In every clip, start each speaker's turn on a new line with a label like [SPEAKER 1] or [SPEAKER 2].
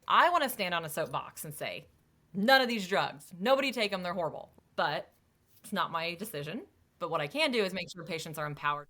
[SPEAKER 1] I want to stand on a soapbox and say, none of these drugs, nobody take them, they're horrible. But it's not my decision. But what I can do is make sure patients are empowered.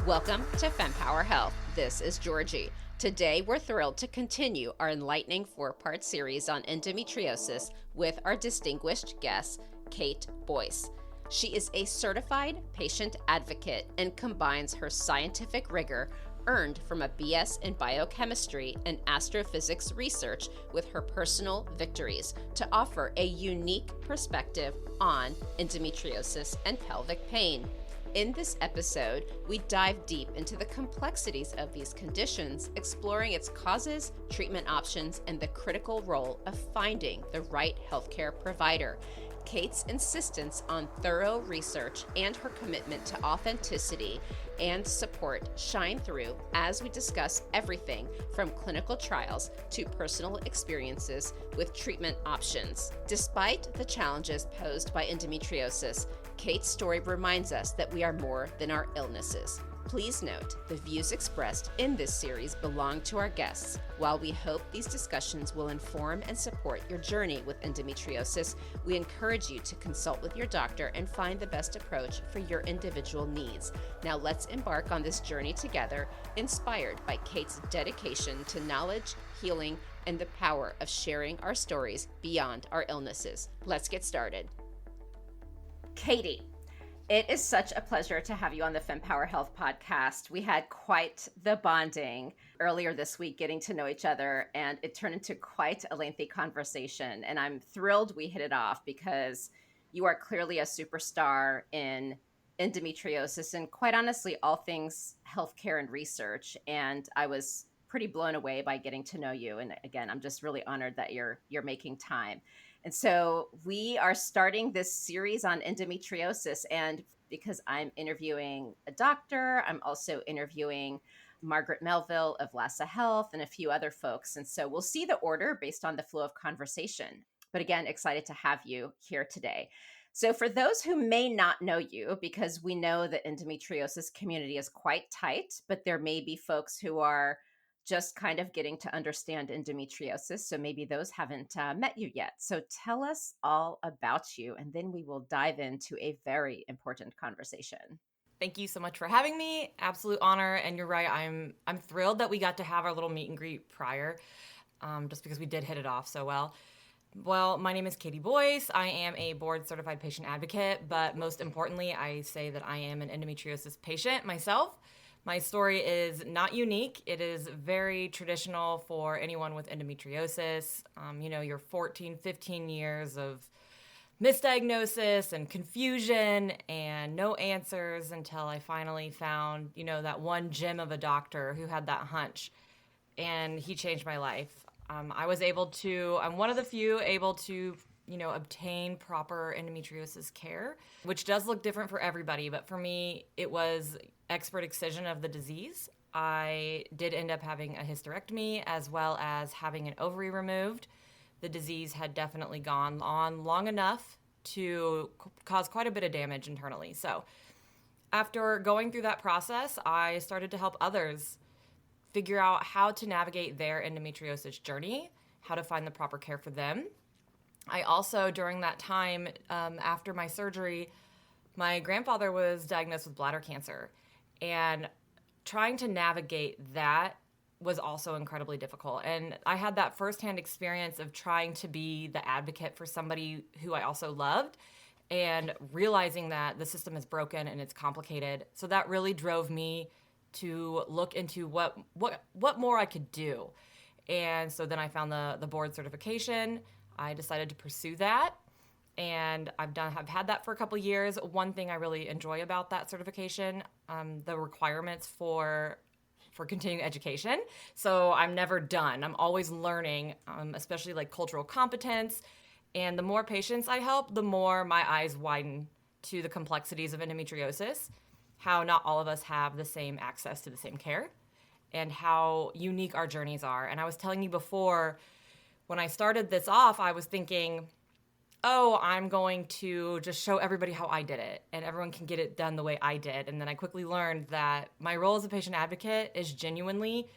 [SPEAKER 2] Welcome to Fempower Health. This is Georgie. Today, we're thrilled to continue our enlightening 4-part series on endometriosis with our distinguished guest, Kate Boyce. She is a certified patient advocate and combines her scientific rigor earned from a BS in biochemistry and astrophysics research with her personal victories to offer a unique perspective on endometriosis and pelvic pain. In this episode, we dive deep into the complexities of these conditions, exploring its causes, treatment options, and the critical role of finding the right healthcare provider. Kate's insistence on thorough research and her commitment to authenticity and support shine through as we discuss everything from clinical trials to personal experiences with treatment options. Despite the challenges posed by endometriosis, Kate's story reminds us that we are more than our illnesses. Please note, the views expressed in this series belong to our guests. While we hope these discussions will inform and support your journey with endometriosis, we encourage you to consult with your doctor and find the best approach for your individual needs. Now let's embark on this journey together, inspired by Kate's dedication to knowledge, healing, and the power of sharing our stories beyond our illnesses. Let's get started. Katie, it is such a pleasure to have you on the Fempower Health podcast. We had quite the bonding earlier this week, getting to know each other, and it turned into quite a lengthy conversation. And I'm thrilled we hit it off because you are clearly a superstar in endometriosis and, quite honestly, all things healthcare and research. And I was pretty blown away by getting to know you. And again, I'm just really honored that you're making time. And so we are starting this series on endometriosis. And because I'm interviewing a doctor, I'm also interviewing Margaret Melville of Lassa Health and a few other folks. And so we'll see the order based on the flow of conversation. But again, excited to have you here today. So for those who may not know you, because we know the endometriosis community is quite tight, but there may be folks who are just kind of getting to understand endometriosis. So maybe those haven't met you yet. So tell us all about you, and then we will dive into a very important conversation.
[SPEAKER 1] Thank you so much for having me. Absolute honor. And you're right. I'm thrilled that we got to have our little meet and greet prior, just because we did hit it off so well. Well, my name is Katie Boyce. I am a board certified patient advocate, but most importantly, I say that I am an endometriosis patient myself. My story is not unique. It is very traditional for anyone with endometriosis. Your 14, 15 years of misdiagnosis and confusion and no answers until I finally found, that one gem of a doctor who had that hunch, and he changed my life. I'm one of the few able to obtain proper endometriosis care, which does look different for everybody. But for me, it was expert excision of the disease. I did end up having a hysterectomy as well as having an ovary removed. The disease had definitely gone on long enough to cause quite a bit of damage internally. So after going through that process, I started to help others figure out how to navigate their endometriosis journey, how to find the proper care for them. I also, during that time, after my surgery, my grandfather was diagnosed with bladder cancer. And trying to navigate that was also incredibly difficult. And I had that firsthand experience of trying to be the advocate for somebody who I also loved and realizing that the system is broken and it's complicated. So that really drove me to look into what more I could do. And so then I found the board certification. I decided to pursue that, and I've had that for a couple of years. One thing I really enjoy about that certification, the requirements for continuing education. So I'm never done. I'm always learning, especially like cultural competence. And the more patients I help, the more my eyes widen to the complexities of endometriosis, how not all of us have the same access to the same care, and how unique our journeys are. And I was telling you before, when I started this off, I was thinking, I'm going to just show everybody how I did it and everyone can get it done the way I did. And then I quickly learned that my role as a patient advocate is genuinely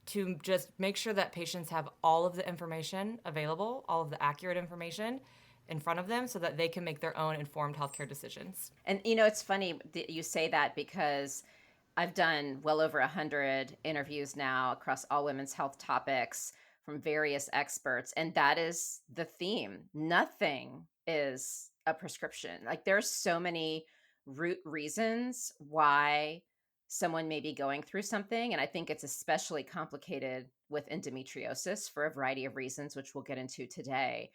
[SPEAKER 1] to just make sure that patients have all of the information available, all of the accurate information in front of them so that they can make their own informed healthcare decisions.
[SPEAKER 2] And it's funny that you say that because I've done well over 100 interviews now across all women's health topics from various experts. And that is the theme. Nothing is a prescription. Like there's so many root reasons why someone may be going through something. And I think it's especially complicated with endometriosis for a variety of reasons, which we'll get into today.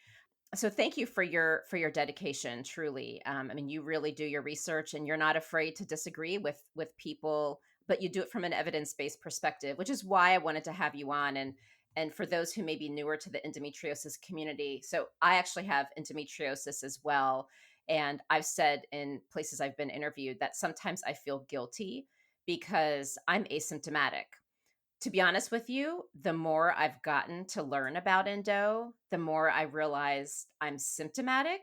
[SPEAKER 2] So thank you for your dedication, truly. I mean, you really do your research and you're not afraid to disagree with people, but you do it from an evidence-based perspective, which is why I wanted to have you on. And for those who may be newer to the endometriosis community, so I actually have endometriosis as well. And I've said in places I've been interviewed that sometimes I feel guilty because I'm asymptomatic. To be honest with you, the more I've gotten to learn about endo, the more I realize I'm symptomatic,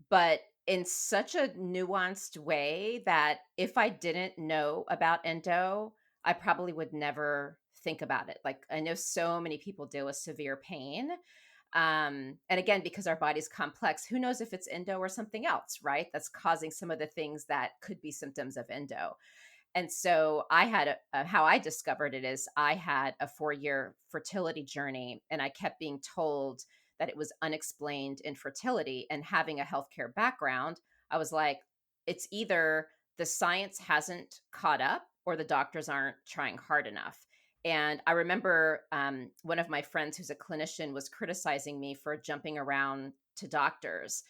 [SPEAKER 2] but in such a nuanced way that if I didn't know about endo, I probably would never think about it. Like I know so many people deal with severe pain. And again, because our body's complex, who knows if it's endo or something else, right? That's causing some of the things that could be symptoms of endo. And so I had how I discovered it is I had a 4-year fertility journey and I kept being told that it was unexplained infertility. And having a healthcare background, I was like, it's either the science hasn't caught up or the doctors aren't trying hard enough. And I remember one of my friends who's a clinician was criticizing me for jumping around to doctors.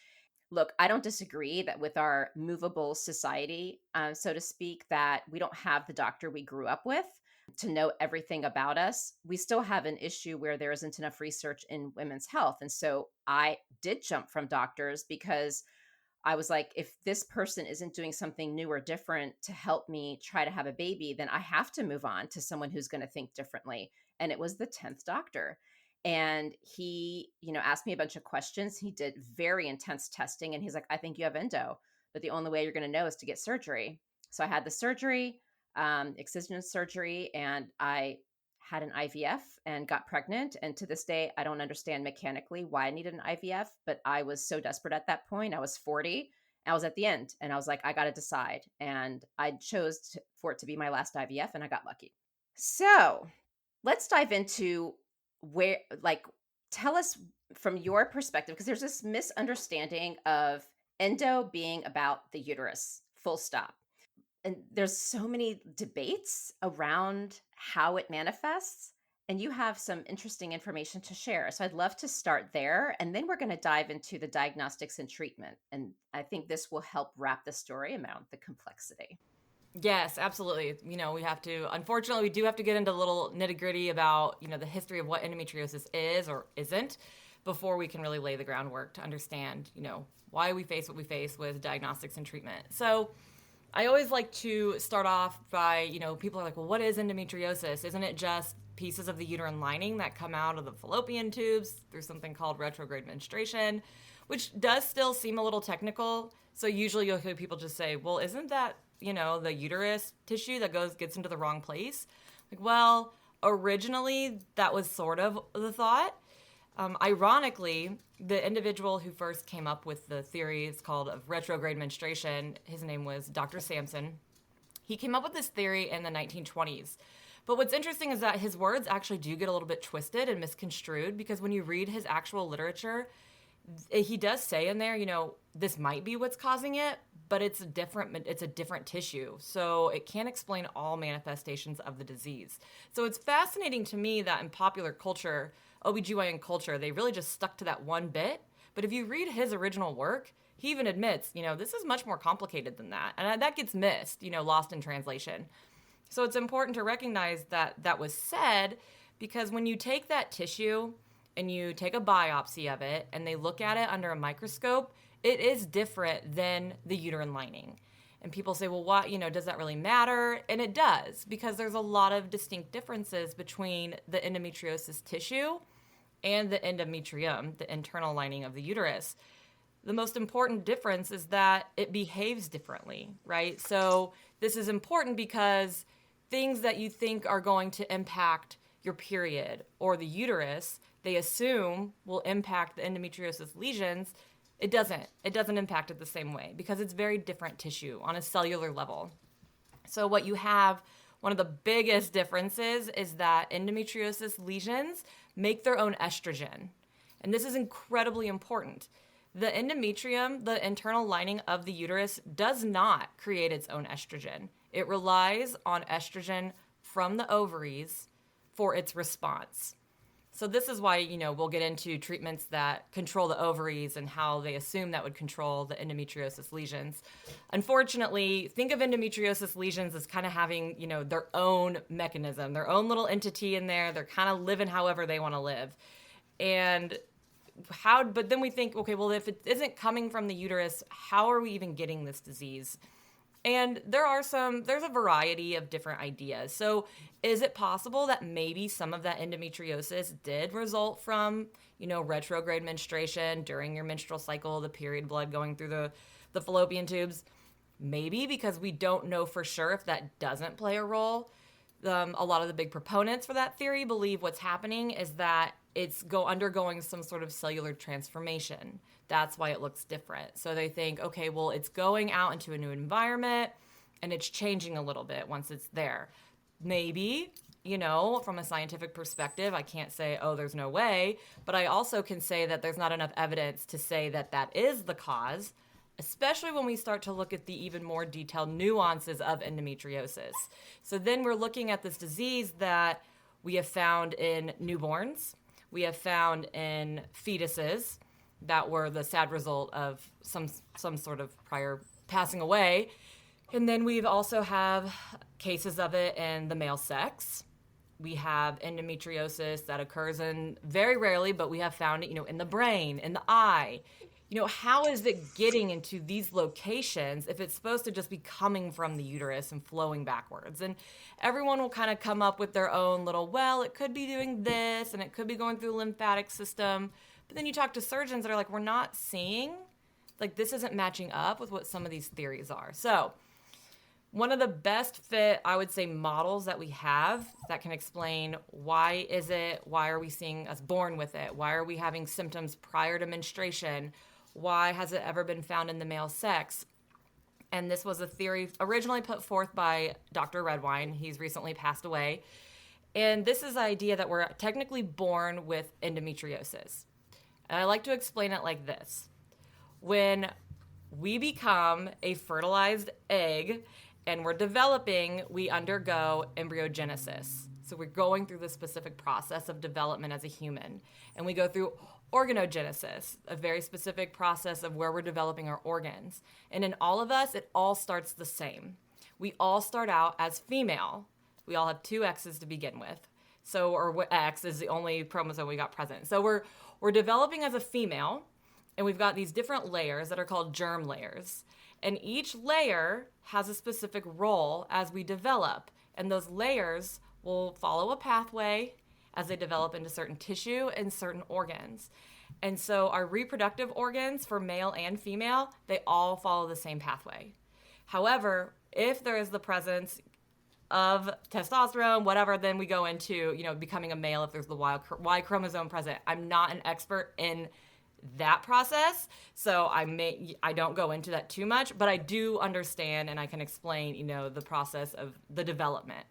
[SPEAKER 2] Look, I don't disagree that with our movable society, so to speak, that we don't have the doctor we grew up with to know everything about us. We still have an issue where there isn't enough research in women's health. And so I did jump from doctors because I was like, if this person isn't doing something new or different to help me try to have a baby, then I have to move on to someone who's going to think differently. And it was the 10th doctor. And he, asked me a bunch of questions. He did very intense testing and he's like, I think you have endo, but the only way you're going to know is to get surgery. So I had the surgery, excision surgery, and I had an IVF and got pregnant. And to this day, I don't understand mechanically why I needed an IVF, but I was so desperate at that point. I was 40. I was at the end and I was like, I got to decide. And I chose for it to be my last IVF and I got lucky. So let's dive into tell us from your perspective, because there's this misunderstanding of endo being about the uterus, full stop. And there's so many debates around how it manifests. And you have some interesting information to share. So I'd love to start there. And then we're going to dive into the diagnostics and treatment. And I think this will help wrap the story around the complexity.
[SPEAKER 1] Yes, absolutely. Unfortunately, we do have to get into a little nitty gritty about, the history of what endometriosis is or isn't before we can really lay the groundwork to understand, why we face what we face with diagnostics and treatment. So I always like to start off by, people are like, well, what is endometriosis? Isn't it just pieces of the uterine lining that come out of the fallopian tubes through something called retrograde menstruation, which does still seem a little technical. So usually you'll hear people just say, well, isn't that the uterus tissue that gets into the wrong place? Like, well, originally that was sort of the thought. Ironically, the individual who first came up with the theory is called of retrograde menstruation. His name was Dr. Sampson. He came up with this theory in the 1920s. But what's interesting is that his words actually do get a little bit twisted and misconstrued because when you read his actual literature, he does say in there, this might be what's causing it, but it's a different tissue. So it can't explain all manifestations of the disease. So it's fascinating to me that in popular culture, OBGYN culture, they really just stuck to that one bit. But if you read his original work, he even admits, this is much more complicated than that. And that gets missed, lost in translation. So it's important to recognize that that was said because when you take that tissue and you take a biopsy of it and they look at it under a microscope, it is different than the uterine lining. And people say, well, what, does that really matter? And it does, because there's a lot of distinct differences between the endometriosis tissue and the endometrium, the internal lining of the uterus. The most important difference is that it behaves differently, right? So this is important because things that you think are going to impact your period or the uterus, they assume will impact the endometriosis lesions. It doesn't. It doesn't impact it the same way because it's very different tissue on a cellular level. So what you have, one of the biggest differences is that endometriosis lesions make their own estrogen. And this is incredibly important. The endometrium, the internal lining of the uterus, does not create its own estrogen. It relies on estrogen from the ovaries for its response. So this is why, we'll get into treatments that control the ovaries and how they assume that would control the endometriosis lesions. Unfortunately, think of endometriosis lesions as kind of having, their own mechanism, their own little entity in there. They're kind of living however they want to live. But then we think, okay, well, if it isn't coming from the uterus, how are we even getting this disease? And there's a variety of different ideas. So is it possible that maybe some of that endometriosis did result from, retrograde menstruation during your menstrual cycle, the period blood going through the fallopian tubes? Maybe, because we don't know for sure if that doesn't play a role. A lot of the big proponents for that theory believe what's happening is that it's undergoing some sort of cellular transformation. That's why it looks different. So they think, okay, well, it's going out into a new environment and it's changing a little bit once it's there. Maybe, from a scientific perspective, I can't say, oh, there's no way, but I also can say that there's not enough evidence to say that that is the cause, especially when we start to look at the even more detailed nuances of endometriosis. So then we're looking at this disease that we have found in newborns, we have found in fetuses that were the sad result of some sort of prior passing away. And then we also have cases of it in the male sex. We have endometriosis that occurs in very rarely, but we have found it, in the brain, in the eye. How is it getting into these locations if it's supposed to just be coming from the uterus and flowing backwards? And everyone will kind of come up with their own little, well, it could be doing this and it could be going through the lymphatic system. But then you talk to surgeons that are like, we're not seeing, this isn't matching up with what some of these theories are. So one of the best fit, I would say, models that we have that can explain why are we seeing us born with it? Why are we having symptoms prior to menstruation? Why has it ever been found in the male sex? And this was a theory originally put forth by Dr. Redwine. He's recently passed away. And this is the idea that we're technically born with endometriosis. And I like to explain it like this. When we become a fertilized egg and we're developing, we undergo embryogenesis. So we're going through the specific process of development as a human. And we go through organogenesis, a very specific process of where we're developing our organs. And in all of us, it all starts the same. We all start out as female. We all have two X's to begin with. Or X is the only chromosome we got present. So we're developing as a female, and we've got these different layers that are called germ layers. And each layer has a specific role as we develop. And those layers will follow a pathway as they develop into certain tissue and certain organs. And so our reproductive organs for male and female, they all follow the same pathway. However, if there is the presence of testosterone, whatever, then we go into, becoming a male if there's the Y chromosome present. I'm not an expert in that process, so I don't go into that too much, but I do understand and I can explain, the process of the development.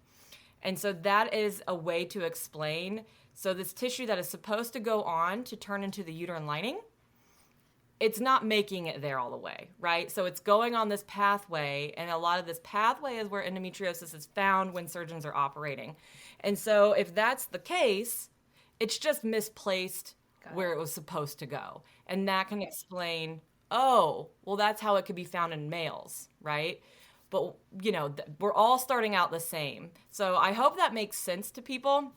[SPEAKER 1] And so that is a way to explain. So this tissue that is supposed to go on to turn into the uterine lining, it's not making it there all the way, right? So it's going on this pathway, and a lot of this pathway is where endometriosis is found when surgeons are operating. And so if that's the case, it's just misplaced where it was supposed to go. And that can explain, oh, well, that's how it could be found in males, right? But, we're all starting out the same. So I hope that makes sense to people,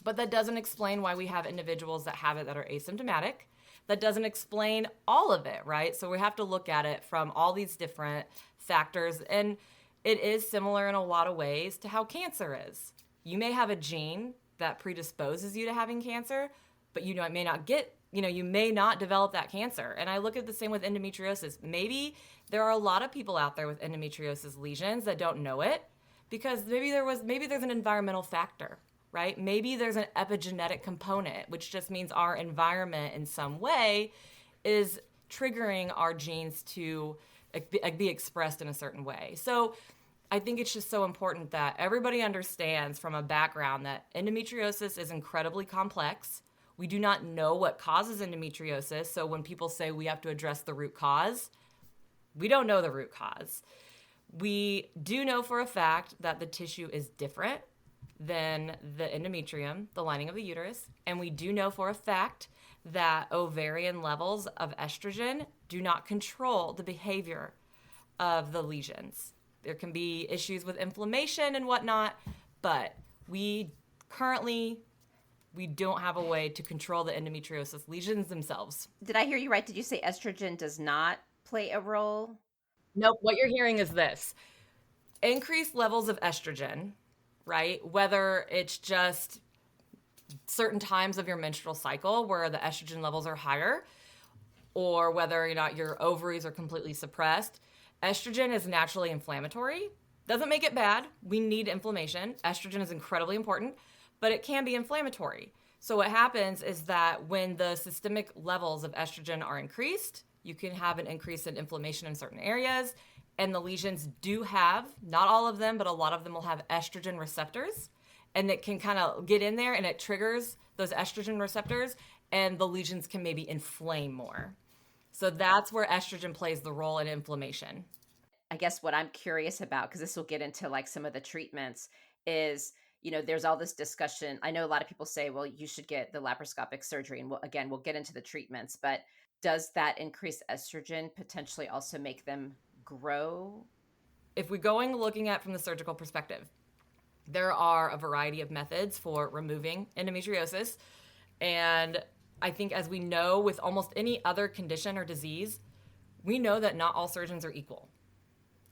[SPEAKER 1] but that doesn't explain why we have individuals that have it that are asymptomatic. That doesn't explain all of it, right? So we have to look at it from all these different factors. And it is similar in a lot of ways to how cancer is. You may have a gene that predisposes you to having cancer, but it may not get, you may not develop that cancer. And I look at the same with endometriosis. Maybe there are a lot of people out there with endometriosis lesions that don't know it because maybe there's an environmental factor. right? Maybe there's an epigenetic component, which just means our environment in some way is triggering our genes to be expressed in a certain way. So I think it's just so important that everybody understands from a background that endometriosis is incredibly complex. We do not know what causes endometriosis. So when people say we have to address the root cause, we don't know the root cause. We do know for a fact that the tissue is different than the endometrium, the lining of the uterus. And we do know for a fact that ovarian levels of estrogen do not control the behavior of the lesions. There can be issues with inflammation and whatnot, but we don't have a way to control the endometriosis lesions themselves.
[SPEAKER 2] Did I hear you right? Did you say estrogen does not play a role?
[SPEAKER 1] Nope, what you're hearing is this. Increased levels of estrogen, right? Whether it's just certain times of your menstrual cycle where the estrogen levels are higher, or whether or not your ovaries are completely suppressed. Estrogen is naturally inflammatory. Doesn't make it bad. We need inflammation. Estrogen is incredibly important, but it can be inflammatory. So what happens is that when the systemic levels of estrogen are increased, you can have an increase in inflammation in certain areas. And the lesions do have, not all of them, but a lot of them will have estrogen receptors. And it can kind of get in there and it triggers those estrogen receptors, and the lesions can maybe inflame more. So that's where estrogen plays the role in inflammation.
[SPEAKER 2] I guess what I'm curious about, because this will get into like some of the treatments, is there's all this discussion. I know a lot of people say, well, you should get the laparoscopic surgery. And we'll get into the treatments, but does that increased estrogen potentially also make them grow?
[SPEAKER 1] If we're going looking at from the surgical perspective, there are a variety of methods for removing endometriosis. And I think, as we know with almost any other condition or disease, we know that not all surgeons are equal.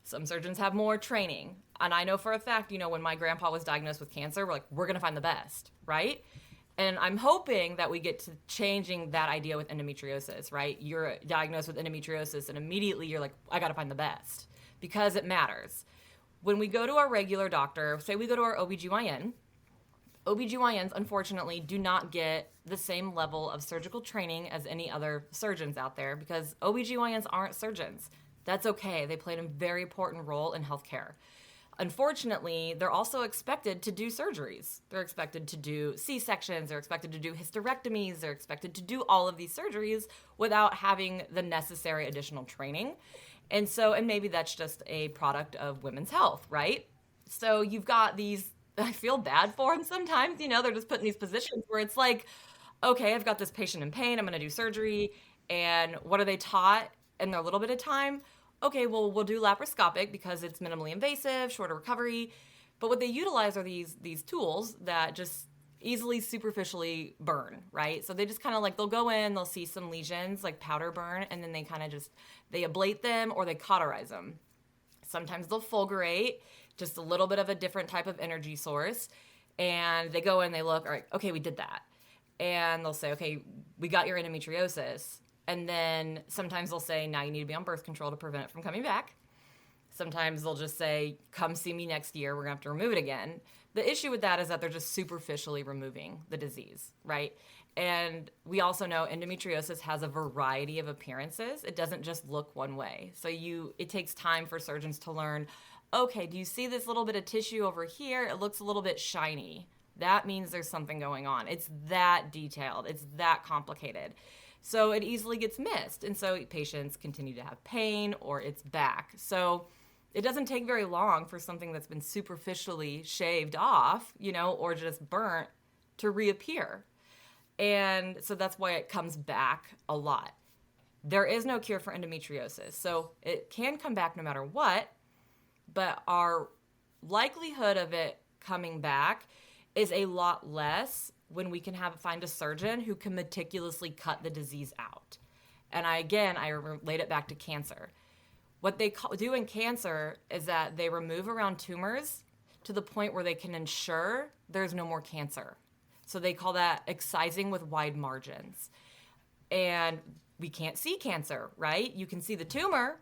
[SPEAKER 1] Some surgeons have more training. And I know for a fact, when my grandpa was diagnosed with cancer, we're going to find the best, right? And I'm hoping that we get to changing that idea with endometriosis, right? You're diagnosed with endometriosis and immediately you're like, I got to find the best, because it matters. When we go to our regular doctor, say we go to our OBGYN, OBGYNs, unfortunately, do not get the same level of surgical training as any other surgeons out there, because OBGYNs aren't surgeons. That's okay. They played a very important role in healthcare. Unfortunately, they're also expected to do surgeries. They're expected to do C-sections. They're expected to do hysterectomies. They're expected to do all of these surgeries without having the necessary additional training. And maybe that's just a product of women's health, right? So you've got these, I feel bad for them sometimes, they're just put in these positions where it's like, okay, I've got this patient in pain, I'm going to do surgery. And what are they taught in their little bit of time? Okay, well, we'll do laparoscopic because it's minimally invasive, shorter recovery. But what they utilize are these tools that just easily superficially burn, right? So they just kind of they'll go in, they'll see some lesions like powder burn, and then they kind of they ablate them or they cauterize them. Sometimes they'll fulgurate, just a little bit of a different type of energy source. And they go in, they look, all right, okay, we did that. And they'll say, okay, we got your endometriosis. And then sometimes they'll say, now you need to be on birth control to prevent it from coming back. Sometimes they'll just say, come see me next year, we're going to have to remove it again. The issue with that is that they're just superficially removing the disease, right? And we also know endometriosis has a variety of appearances. It doesn't just look one way. So it takes time for surgeons to learn, okay, do you see this little bit of tissue over here? It looks a little bit shiny. That means there's something going on. It's that detailed. It's that complicated. So it easily gets missed. And so patients continue to have pain or it's back. So it doesn't take very long for something that's been superficially shaved off, or just burnt to reappear. And so that's why it comes back a lot. There is no cure for endometriosis. So it can come back no matter what, but our likelihood of it coming back is a lot less when we can find a surgeon who can meticulously cut the disease out. And I relate it back to cancer. What they do in cancer is that they remove around tumors to the point where they can ensure there's no more cancer. So they call that excising with wide margins. And we can't see cancer, right? You can see the tumor,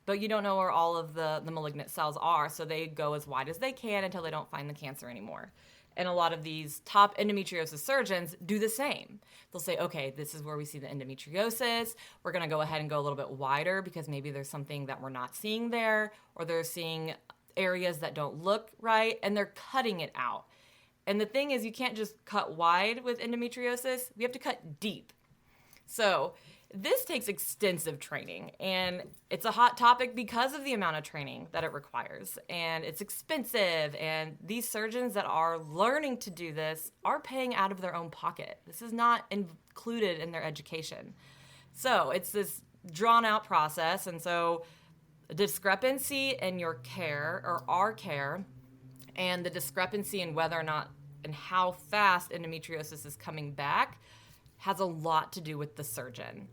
[SPEAKER 1] but you don't know where all of the malignant cells are. So they go as wide as they can until they don't find the cancer anymore. And a lot of these top endometriosis surgeons do the same. They'll say, okay, this is where we see the endometriosis. We're going to go ahead and go a little bit wider because maybe there's something that we're not seeing there, or they're seeing areas that don't look right, and they're cutting it out. And the thing is, you can't just cut wide with endometriosis. We have to cut deep. So this takes extensive training, and it's a hot topic because of the amount of training that it requires, and it's expensive, and these surgeons that are learning to do this are paying out of their own pocket. This is not included in their education. So it's this drawn out process, and so a discrepancy in your care or our care, and the discrepancy in whether or not and how fast endometriosis is coming back has a lot to do with the surgeon.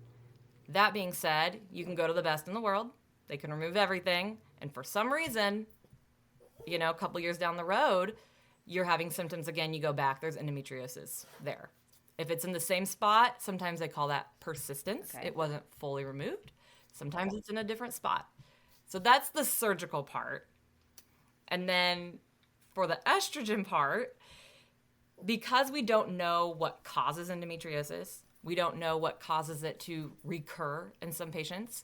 [SPEAKER 1] That being said, you can go to the best in the world. They can remove everything. And for some reason, a couple years down the road, you're having symptoms again, you go back, there's endometriosis there. If it's in the same spot, sometimes they call that persistence. Okay. It wasn't fully removed. Sometimes it's in a different spot. So that's the surgical part. And then for the estrogen part, because we don't know what causes endometriosis, we don't know what causes it to recur in some patients,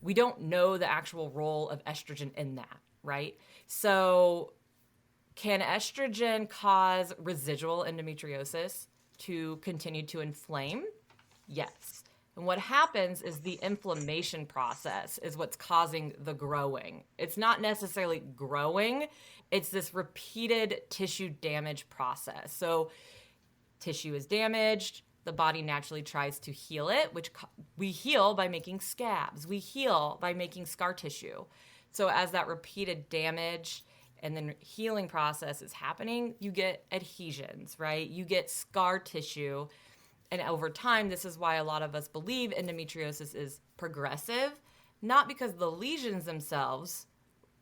[SPEAKER 1] we don't know the actual role of estrogen in that, right? So can estrogen cause residual endometriosis to continue to inflame? Yes. And what happens is the inflammation process is what's causing the growing. It's not necessarily growing, it's this repeated tissue damage process. So tissue is damaged, the body naturally tries to heal it, which we heal by making scabs. We heal by making scar tissue. So as that repeated damage and then healing process is happening, you get adhesions, right? You get scar tissue. And over time, this is why a lot of us believe endometriosis is progressive, not because the lesions themselves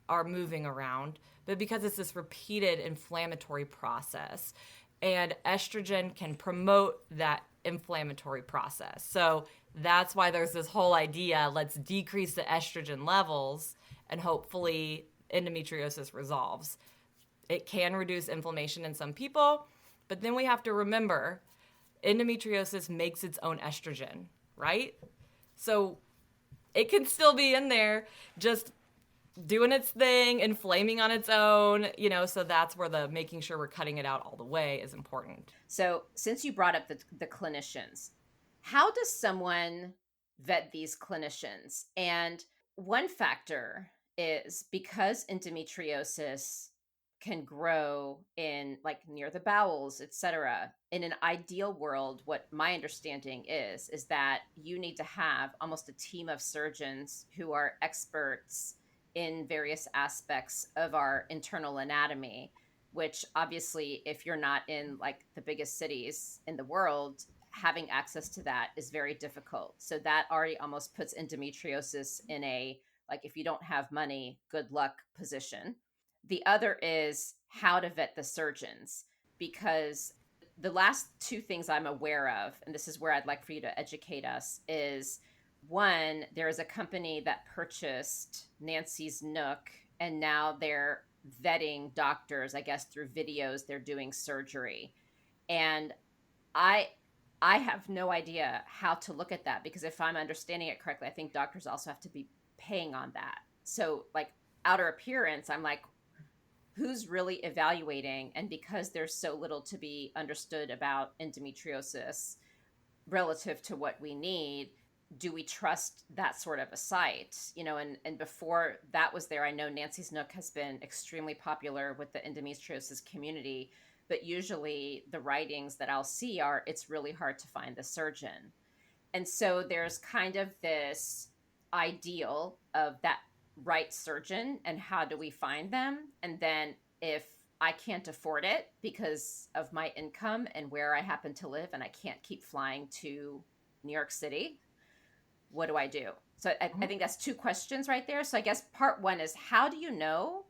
[SPEAKER 1] are moving around, but because it's this repeated inflammatory process. And estrogen can promote that inflammatory process. So that's why there's this whole idea, let's decrease the estrogen levels and hopefully endometriosis resolves. It can reduce inflammation in some people, but then we have to remember endometriosis makes its own estrogen, right? So it can still be in there, just doing its thing, inflaming on its own, so that's where the making sure we're cutting it out all the way is important.
[SPEAKER 2] So since you brought up the clinicians, how does someone vet these clinicians? And one factor is because endometriosis can grow in near the bowels, etc. In an ideal world, what my understanding is that you need to have almost a team of surgeons who are experts in various aspects of our internal anatomy, which obviously if you're not in the biggest cities in the world, having access to that is very difficult. So that already almost puts endometriosis in a if you don't have money, good luck position. The other is how to vet the surgeons, because the last two things I'm aware of, and this is where I'd like for you to educate us, is one, there is a company that purchased Nancy's Nook, and now they're vetting doctors, I guess through videos, they're doing surgery. And I have no idea how to look at that, because if I'm understanding it correctly, I think doctors also have to be paying on that. So outer appearance, I'm who's really evaluating? And because there's so little to be understood about endometriosis relative to what we need, do we trust that sort of a site? And before that was there, I know Nancy's Nook has been extremely popular with the endometriosis community, but usually the writings that I'll see are, it's really hard to find the surgeon. And so there's kind of this ideal of that right surgeon and how do we find them? And then if I can't afford it because of my income and where I happen to live and I can't keep flying to New York City, what do I do? So I think that's two questions right there. So I guess part one is, how do you know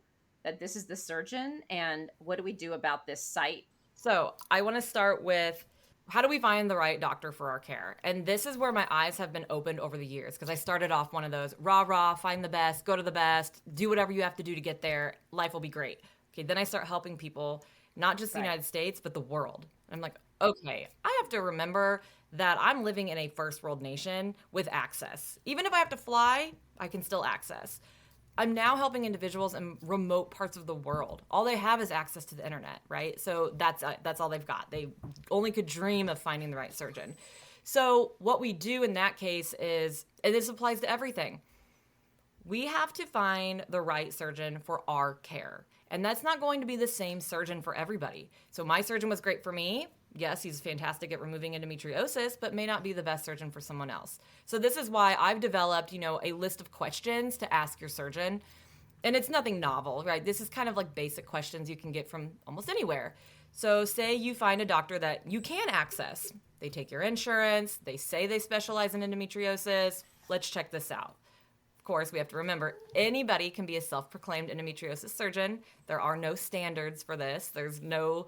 [SPEAKER 2] that this is the surgeon, and what do we do about this site?
[SPEAKER 1] So I want to start with how do we find the right doctor for our care? And this is where my eyes have been opened over the years, because I started off one of those rah, find the best, go to the best, do whatever you have to do to get there. Life will be great. Okay, then I start helping people, not just the United States, but the world. I'm like, okay, I have to remember that I'm living in a first world nation with access. Even if I have to fly, I can still access. I'm now helping individuals in remote parts of the world. All they have is access to the internet, right? So that's all they've got. They only could dream of finding the right surgeon. So what we do in that case is, and this applies to everything, we have to find the right surgeon for our care. And that's not going to be the same surgeon for everybody. So my surgeon was great for me. Yes, he's fantastic at removing endometriosis, but may not be the best surgeon for someone else. So this is why I've developed, a list of questions to ask your surgeon. And it's nothing novel, right? This is kind of like basic questions you can get from almost anywhere. So say you find a doctor that you can access. They take your insurance. They say they specialize in endometriosis. Let's check this out. Of course, we have to remember anybody can be a self-proclaimed endometriosis surgeon. There are no standards for this. There's no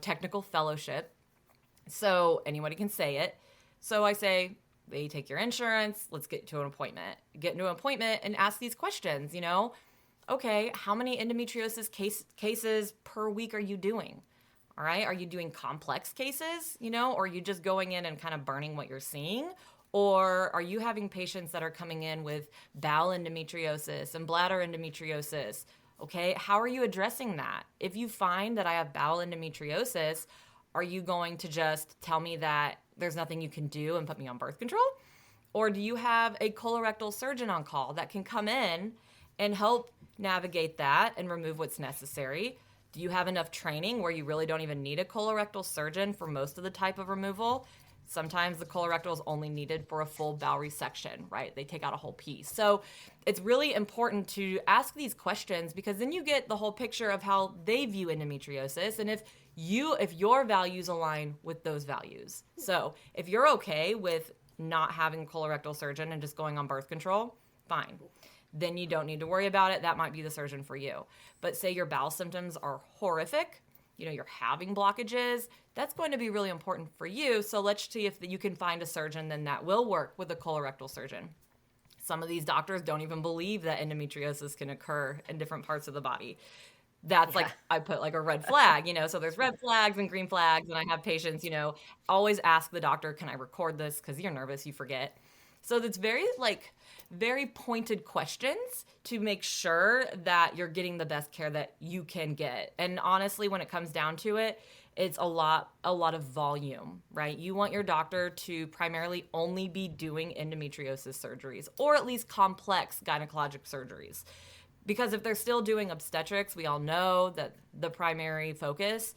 [SPEAKER 1] technical fellowship. So anybody can say it. So I say, they take your insurance, let's get to an appointment. Get into an appointment and ask these questions, Okay, how many endometriosis cases per week are you doing? All right, are you doing complex cases, or are you just going in and kind of burning what you're seeing? Or are you having patients that are coming in with bowel endometriosis and bladder endometriosis? Okay, how are you addressing that? If you find that I have bowel endometriosis, are you going to just tell me that there's nothing you can do and put me on birth control? Or do you have a colorectal surgeon on call that can come in and help navigate that and remove what's necessary? Do you have enough training where you really don't even need a colorectal surgeon for most of the type of removal? Sometimes the colorectal is only needed for a full bowel resection, right? They take out a whole piece. So it's really important to ask these questions, because then you get the whole picture of how they view endometriosis and if your values align with those values. So if you're okay with not having a colorectal surgeon and just going on birth control, fine. Then you don't need to worry about it. That might be the surgeon for you. But say your bowel symptoms are horrific, you're having blockages, that's going to be really important for you. So let's see if you can find a surgeon then that will work with a colorectal surgeon. Some of these doctors don't even believe that endometriosis can occur in different parts of the body. That's like, I put like a red flag, so there's red flags and green flags. And I have patients, always ask the doctor, can I record this? Because you're nervous, you forget. So that's very pointed questions to make sure that you're getting the best care that you can get. And honestly, when it comes down to it, it's a lot of volume, right? You want your doctor to primarily only be doing endometriosis surgeries, or at least complex gynecologic surgeries. Because if they're still doing obstetrics, we all know that the primary focus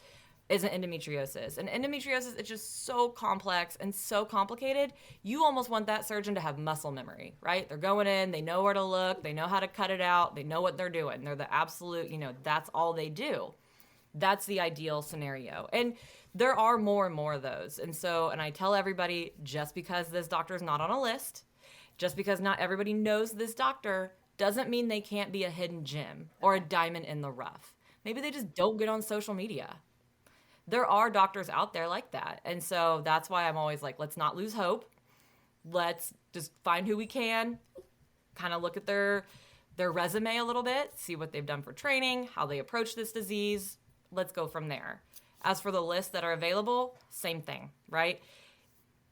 [SPEAKER 1] isn't endometriosis. And endometriosis is just so complex and so complicated. You almost want that surgeon to have muscle memory, right? They're going in, they know where to look, they know how to cut it out, they know what they're doing. They're the absolute, that's all they do. That's the ideal scenario. And there are more and more of those. And I tell everybody, just because this doctor is not on a list, just because not everybody knows this doctor, doesn't mean they can't be a hidden gem or a diamond in the rough. Maybe they just don't get on social media. There are doctors out there like that. And so that's why I'm always like, let's not lose hope. Let's just find who we can, kind of look at their resume a little bit, see what they've done for training, how they approach this disease. Let's go from there. As for the lists that are available, same thing, right?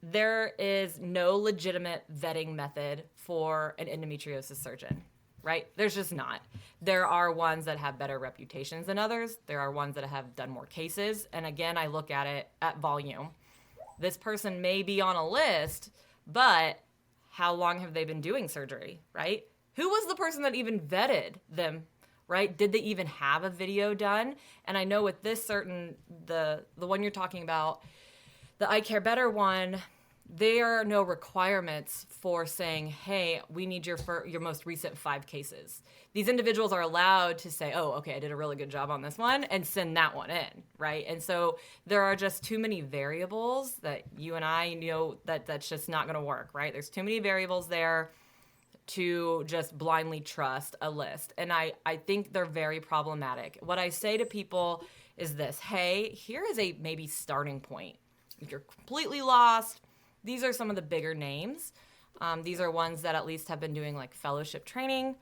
[SPEAKER 1] There is no legitimate vetting method for an endometriosis surgeon, right? There's just not. There are ones that have better reputations than others. There are ones that have done more cases. And again, I look at it at volume. This person may be on a list, but how long have they been doing surgery, right? Who was the person that even vetted them, right? Did they even have a video done? And I know with this certain, the one you're talking about, the I Care Better one, there are no requirements for saying, hey, we need your most recent 5 cases. These individuals are allowed to say, oh, okay, I did a really good job on this one, and send that one in, right? And so there are just too many variables that you and I know that's just not going to work, right? There's too many variables there to just blindly trust a list. And I think they're very problematic. What I say to people is this: hey, here is a maybe starting point. if you're completely lost, these are some of the bigger names. These are ones that at least have been doing like fellowship training.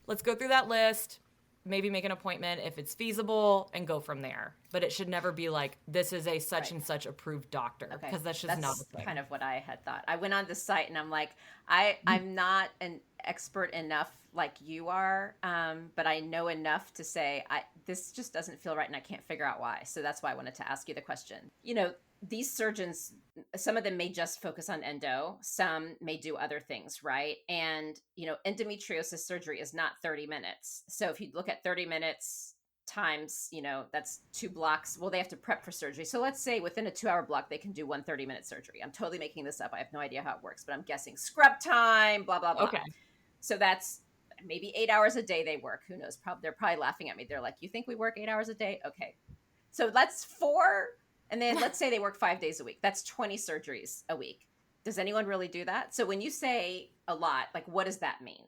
[SPEAKER 1] Let's go through that list, maybe make an appointment if it's feasible, and go from there. But it should never be like, this is a such and such approved doctor, because that's just not a thing.
[SPEAKER 2] Kind of what I had thought. I went on the site and I'm like, I'm not an expert enough like you are, but I know enough to say this just doesn't feel right and I can't figure out why. So that's why I wanted to ask you the question. These surgeons, some of them may just focus on endo, some may do other things, right? And, endometriosis surgery is not 30 minutes. So if you look at 30 minutes times, that's 2 blocks. Well, they have to prep for surgery. So let's say within a 2-hour block, they can do 1 30-minute surgery. I'm totally making this up. I have no idea how it works, but I'm guessing scrub time, blah, blah, blah.
[SPEAKER 1] Okay.
[SPEAKER 2] So that's maybe 8 hours a day they work. Who knows? They're probably laughing at me. They're like, you think we work 8 hours a day? Okay. So that's 4. And then let's say they work 5 days a week. That's 20 surgeries a week. Does anyone really do that? So when you say a lot, like, what does that mean?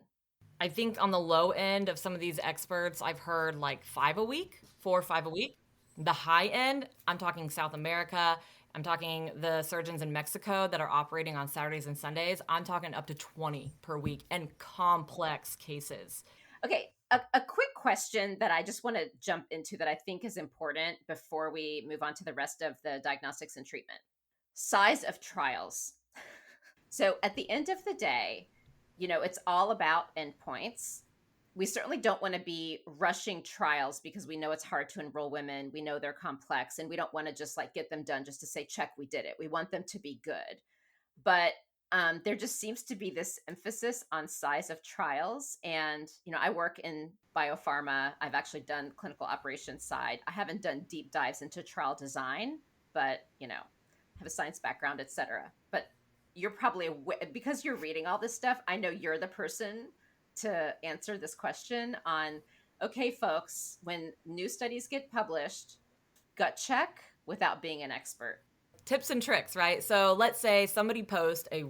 [SPEAKER 1] I think on the low end of some of these experts, I've heard like 4 or 5 a week. The high end, I'm talking South America. I'm talking the surgeons in Mexico that are operating on Saturdays and Sundays. I'm talking up to 20 per week and complex cases.
[SPEAKER 2] Okay, a quick question that I just want to jump into that I think is important before we move on to the rest of the diagnostics and treatment. Size of trials. So at the end of the day, it's all about endpoints. We certainly don't want to be rushing trials because we know it's hard to enroll women. We know they're complex and we don't want to just like get them done just to say, check, we did it. We want them to be good. But there just seems to be this emphasis on size of trials. And, I work in biopharma. I've actually done clinical operations side. I haven't done deep dives into trial design, but, have a science background, et cetera. But you're probably, because you're reading all this stuff, I know you're the person to answer this question on, okay, folks, when new studies get published, gut check without being an expert.
[SPEAKER 1] Tips and tricks, right? So let's say somebody posts a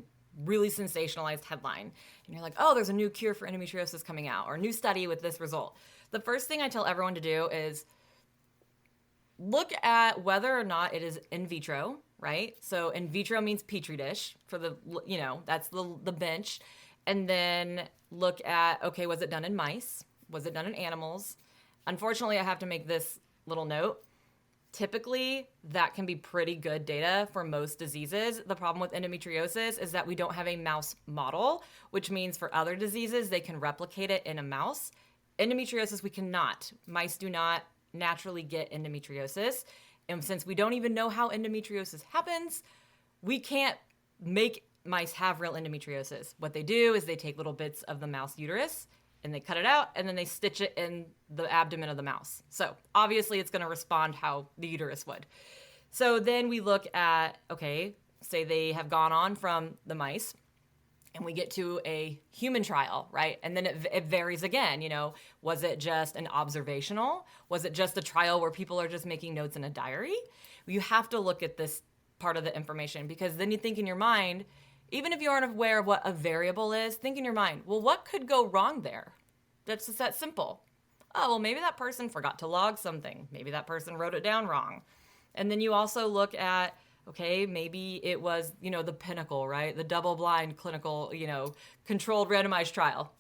[SPEAKER 1] really sensationalized headline and you're like, oh, there's a new cure for endometriosis coming out or a new study with this result. The first thing I tell everyone to do is look at whether or not it is in vitro, right? So in vitro means petri dish for the, that's the bench. And then look at, okay, was it done in mice? Was it done in animals? Unfortunately, I have to make this little note. Typically, that can be pretty good data for most diseases. The problem with endometriosis is that we don't have a mouse model, which means for other diseases, they can replicate it in a mouse. Endometriosis, we cannot. Mice do not naturally get endometriosis. And since we don't even know how endometriosis happens, we can't make mice have real endometriosis. What they do is they take little bits of the mouse uterus and they cut it out and then they stitch it in the abdomen of the mouse. So obviously it's going to respond how the uterus would. So then we look at, okay, say they have gone on from the mice and we get to a human trial, right? And then it varies again, was it just an observational? Was it just a trial where people are just making notes in a diary? You have to look at this part of the information because then you think in your mind, even if you aren't aware of what a variable is, think in your mind, well, what could go wrong there? That's just that simple. Oh, well, maybe that person forgot to log something. Maybe that person wrote it down wrong. And then you also look at, okay, maybe it was, the pinnacle, right? The double-blind clinical, controlled randomized trial.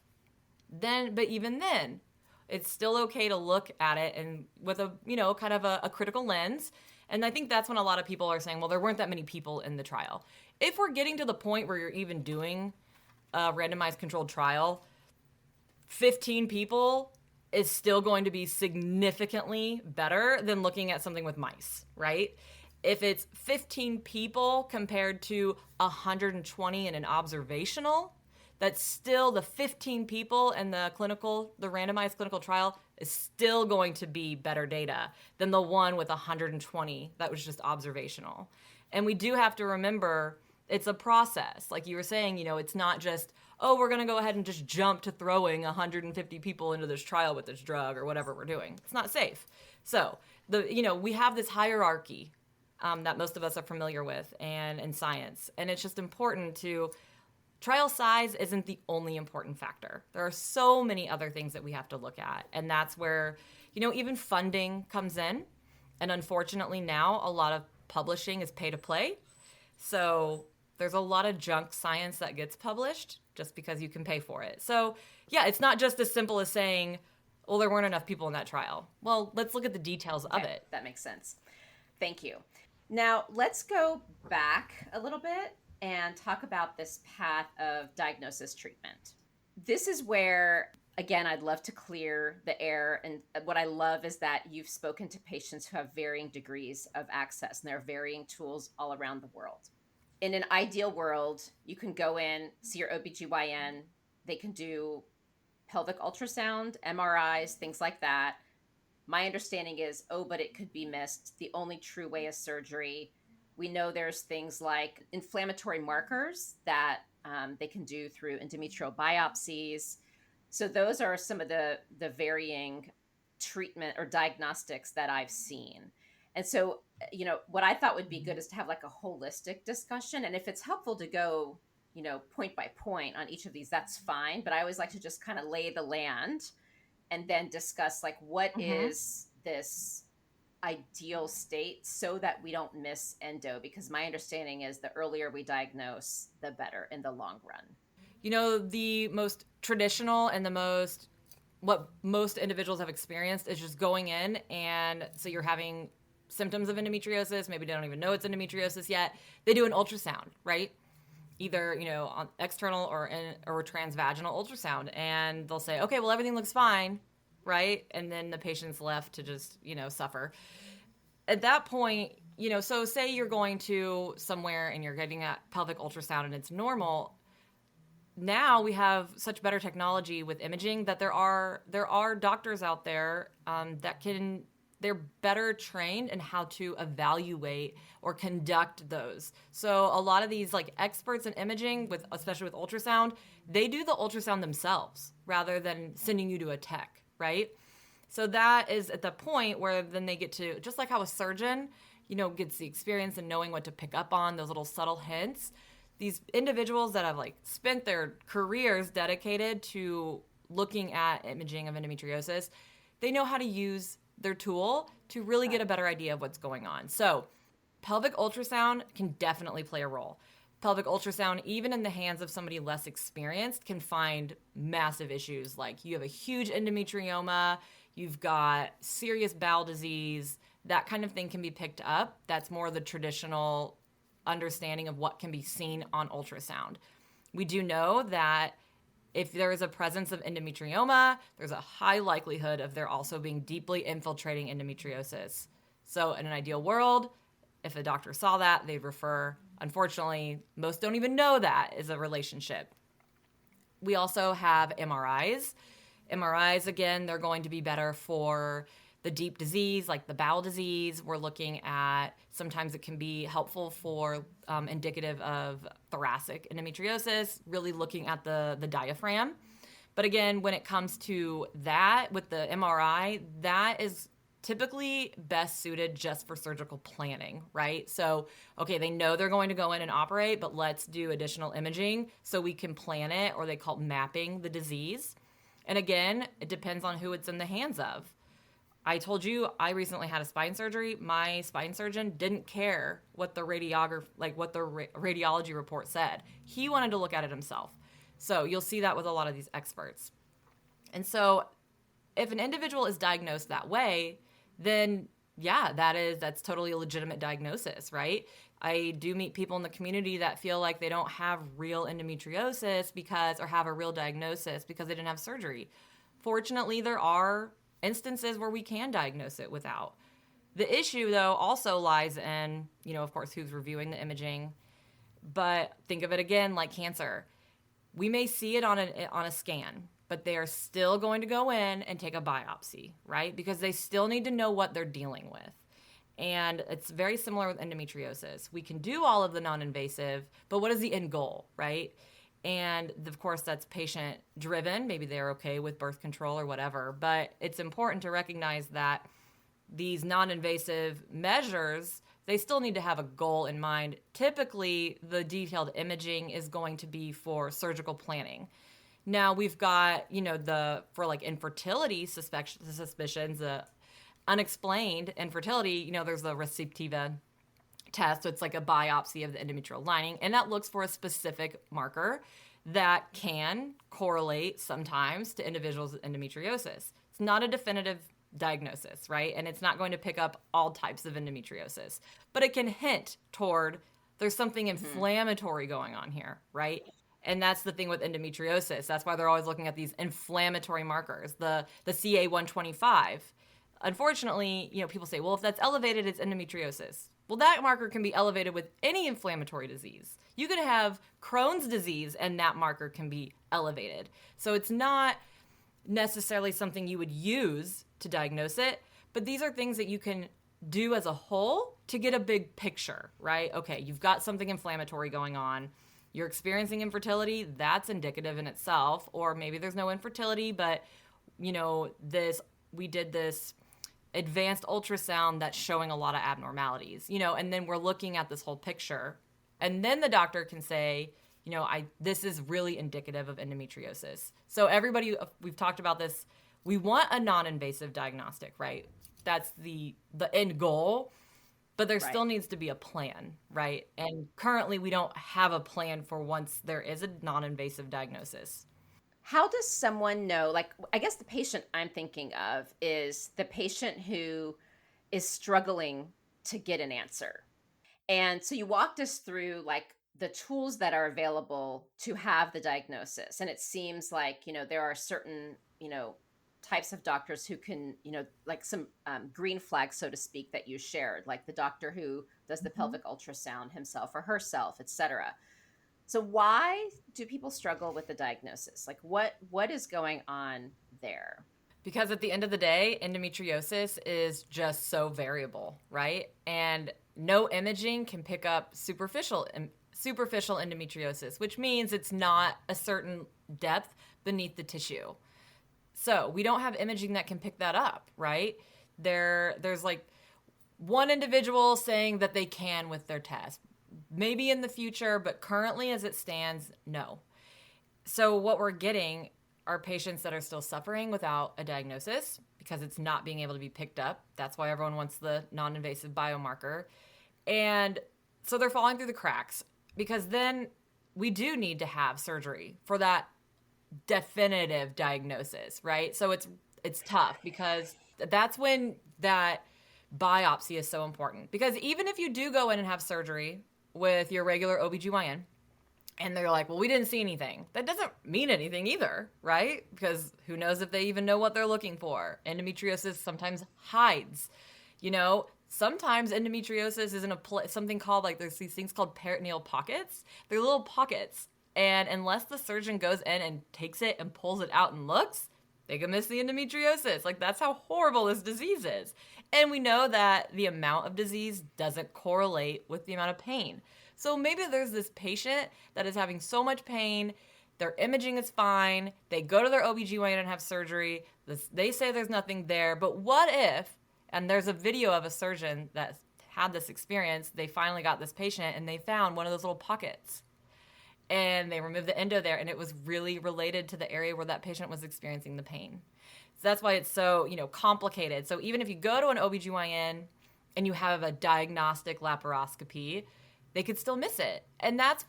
[SPEAKER 1] But even then, it's still okay to look at it and with a, kind of a critical lens. And I think that's when a lot of people are saying, well, there weren't that many people in the trial. If we're getting to the point where you're even doing a randomized controlled trial, 15 people is still going to be significantly better than looking at something with mice, right? If it's 15 people compared to 120 in an observational, that's still the 15 people in the randomized clinical trial is still going to be better data than the one with 120 that was just observational. And we do have to remember it's a process. Like you were saying, it's not just, oh, we're going to go ahead and just jump to throwing 150 people into this trial with this drug or whatever we're doing. It's not safe. So, we have this hierarchy that most of us are familiar with and in science. And it's just important to, trial size isn't the only important factor. There are so many other things that we have to look at. And that's where, even funding comes in. And unfortunately now a lot of publishing is pay to play. So there's a lot of junk science that gets published just because you can pay for it. So yeah, it's not just as simple as saying, well, there weren't enough people in that trial. Well, let's look at the details of it.
[SPEAKER 2] That makes sense. Thank you. Now, let's go back a little bit and talk about this path of diagnosis treatment. This is where, again, I'd love to clear the air. And what I love is that you've spoken to patients who have varying degrees of access, and there are varying tools all around the world. In an ideal world, you can go in, see your OBGYN, they can do pelvic ultrasound, MRIs, things like that. My understanding is, but it could be missed. The only true way is surgery. We know there's things like inflammatory markers that they can do through endometrial biopsies. So those are some of the varying treatment or diagnostics that I've seen. And so, what I thought would be good is to have like a holistic discussion. And if it's helpful to go, point by point on each of these, that's fine. But I always like to just kind of lay the land and then discuss like what is this ideal state so that we don't miss endo, because my understanding is the earlier we diagnose, the better in the long run.
[SPEAKER 1] The most traditional and what most individuals have experienced is just going in, and so you're having symptoms of endometriosis, maybe they don't even know it's endometriosis yet. They do an ultrasound, right? Either, on external or transvaginal ultrasound, and they'll say, okay, well, everything looks fine, right? And then the patient's left to just, suffer. At that point, so say you're going to somewhere and you're getting a pelvic ultrasound and it's normal. Now we have such better technology with imaging that there are doctors out there they're better trained in how to evaluate or conduct those. So a lot of these like experts in imaging, especially with ultrasound, they do the ultrasound themselves rather than sending you to a tech, right? So that is at the point where then they get to, just like how a surgeon, gets the experience in knowing what to pick up on, those little subtle hints. These individuals that have like spent their careers dedicated to looking at imaging of endometriosis, they know how to use their tool to really get a better idea of what's going on. So pelvic ultrasound can definitely play a role. Pelvic ultrasound, even in the hands of somebody less experienced, can find massive issues. Like you have a huge endometrioma, you've got serious bowel disease, that kind of thing can be picked up. That's more the traditional understanding of what can be seen on ultrasound. We do know that if there is a presence of endometrioma, there's a high likelihood of there also being deeply infiltrating endometriosis. So in an ideal world, if a doctor saw that, they'd refer. Unfortunately, most don't even know that is a relationship. We also have MRIs. MRIs, again, they're going to be better for the deep disease, like the bowel disease. We're looking at, sometimes it can be helpful for indicative of thoracic endometriosis, really looking at the diaphragm. But again, when it comes to that with the MRI, that is typically best suited just for surgical planning, right? So, okay, they know they're going to go in and operate, but let's do additional imaging so we can plan it, or they call it mapping the disease. And again, it depends on who it's in the hands of. I told you I recently had a spine surgery. My spine surgeon didn't care what the radiology report said. He wanted to look at it himself. So you'll see that with a lot of these experts. And so if an individual is diagnosed that way, then yeah, that's totally a legitimate diagnosis, right? I do meet people in the community that feel like they don't have real endometriosis or have a real diagnosis because they didn't have surgery. Fortunately, there are instances where we can diagnose it without. The issue, though, also lies in, of course, who's reviewing the imaging. But think of it again like cancer. We may see it on a scan, but they are still going to go in and take a biopsy, right? Because they still need to know what they're dealing with. And it's very similar with endometriosis. We can do all of the non-invasive, but what is the end goal, right? And of course, that's patient driven. Maybe they're okay with birth control or whatever, but it's important to recognize that these non-invasive measures, they still need to have a goal in mind. Typically, the detailed imaging is going to be for surgical planning. Now we've got, for like infertility suspicions, the unexplained infertility, there's the resectiva test. So it's like a biopsy of the endometrial lining, and that looks for a specific marker that can correlate sometimes to individuals with endometriosis. It's not a definitive diagnosis, right? And it's not going to pick up all types of endometriosis, but it can hint toward there's something inflammatory going on here, right? And that's the thing with endometriosis. That's why they're always looking at these inflammatory markers, the CA125. Unfortunately, people say, well, if that's elevated, it's endometriosis. Well, that marker can be elevated with any inflammatory disease. You could have Crohn's disease and that marker can be elevated. So it's not necessarily something you would use to diagnose it, but these are things that you can do as a whole to get a big picture, right? Okay, you've got something inflammatory going on. You're experiencing infertility, that's indicative in itself. Or maybe there's no infertility, but we did this advanced ultrasound that's showing a lot of abnormalities, and then we're looking at this whole picture. And then the doctor can say, this is really indicative of endometriosis. So everybody, we've talked about this, we want a non-invasive diagnostic, right? That's the end goal, but there still needs to be a plan, right? And currently we don't have a plan for once there is a non-invasive diagnosis.
[SPEAKER 2] How does someone know? Like, I guess the patient I'm thinking of is the patient who is struggling to get an answer. And so you walked us through like the tools that are available to have the diagnosis. And it seems like, there are certain, types of doctors who can, like some green flags, so to speak, that you shared, like the doctor who does the pelvic ultrasound himself or herself, etc. So why do people struggle with the diagnosis? Like what is going on there?
[SPEAKER 1] Because at the end of the day, endometriosis is just so variable, right? And no imaging can pick up superficial endometriosis, which means it's not a certain depth beneath the tissue. So we don't have imaging that can pick that up, right? There's like one individual saying that they can with their test. Maybe in the future, but currently as it stands, no. So what we're getting are patients that are still suffering without a diagnosis because it's not being able to be picked up. That's why everyone wants the non-invasive biomarker. And so they're falling through the cracks because then we do need to have surgery for that definitive diagnosis, right? So it's tough because that's when that biopsy is so important. Because even if you do go in and have surgery with your regular OBGYN and they're like, well, we didn't see anything, that doesn't mean anything either, right? Because who knows if they even know what they're looking for. Endometriosis sometimes hides. Sometimes endometriosis is in something called, like, there's these things called peritoneal pockets. They're little pockets. And unless the surgeon goes in and takes it and pulls it out and looks, they can miss the endometriosis. Like, that's how horrible this disease is. And we know that the amount of disease doesn't correlate with the amount of pain. So maybe there's this patient that is having so much pain, their imaging is fine, they go to their OBGYN and have surgery, they say there's nothing there, but what if, and there's a video of a surgeon that had this experience, they finally got this patient and they found one of those little pockets. And they removed the endo there, and it was really related to the area where that patient was experiencing the pain. So that's why it's so, complicated. So even if you go to an OBGYN and you have a diagnostic laparoscopy, they could still miss it. And that's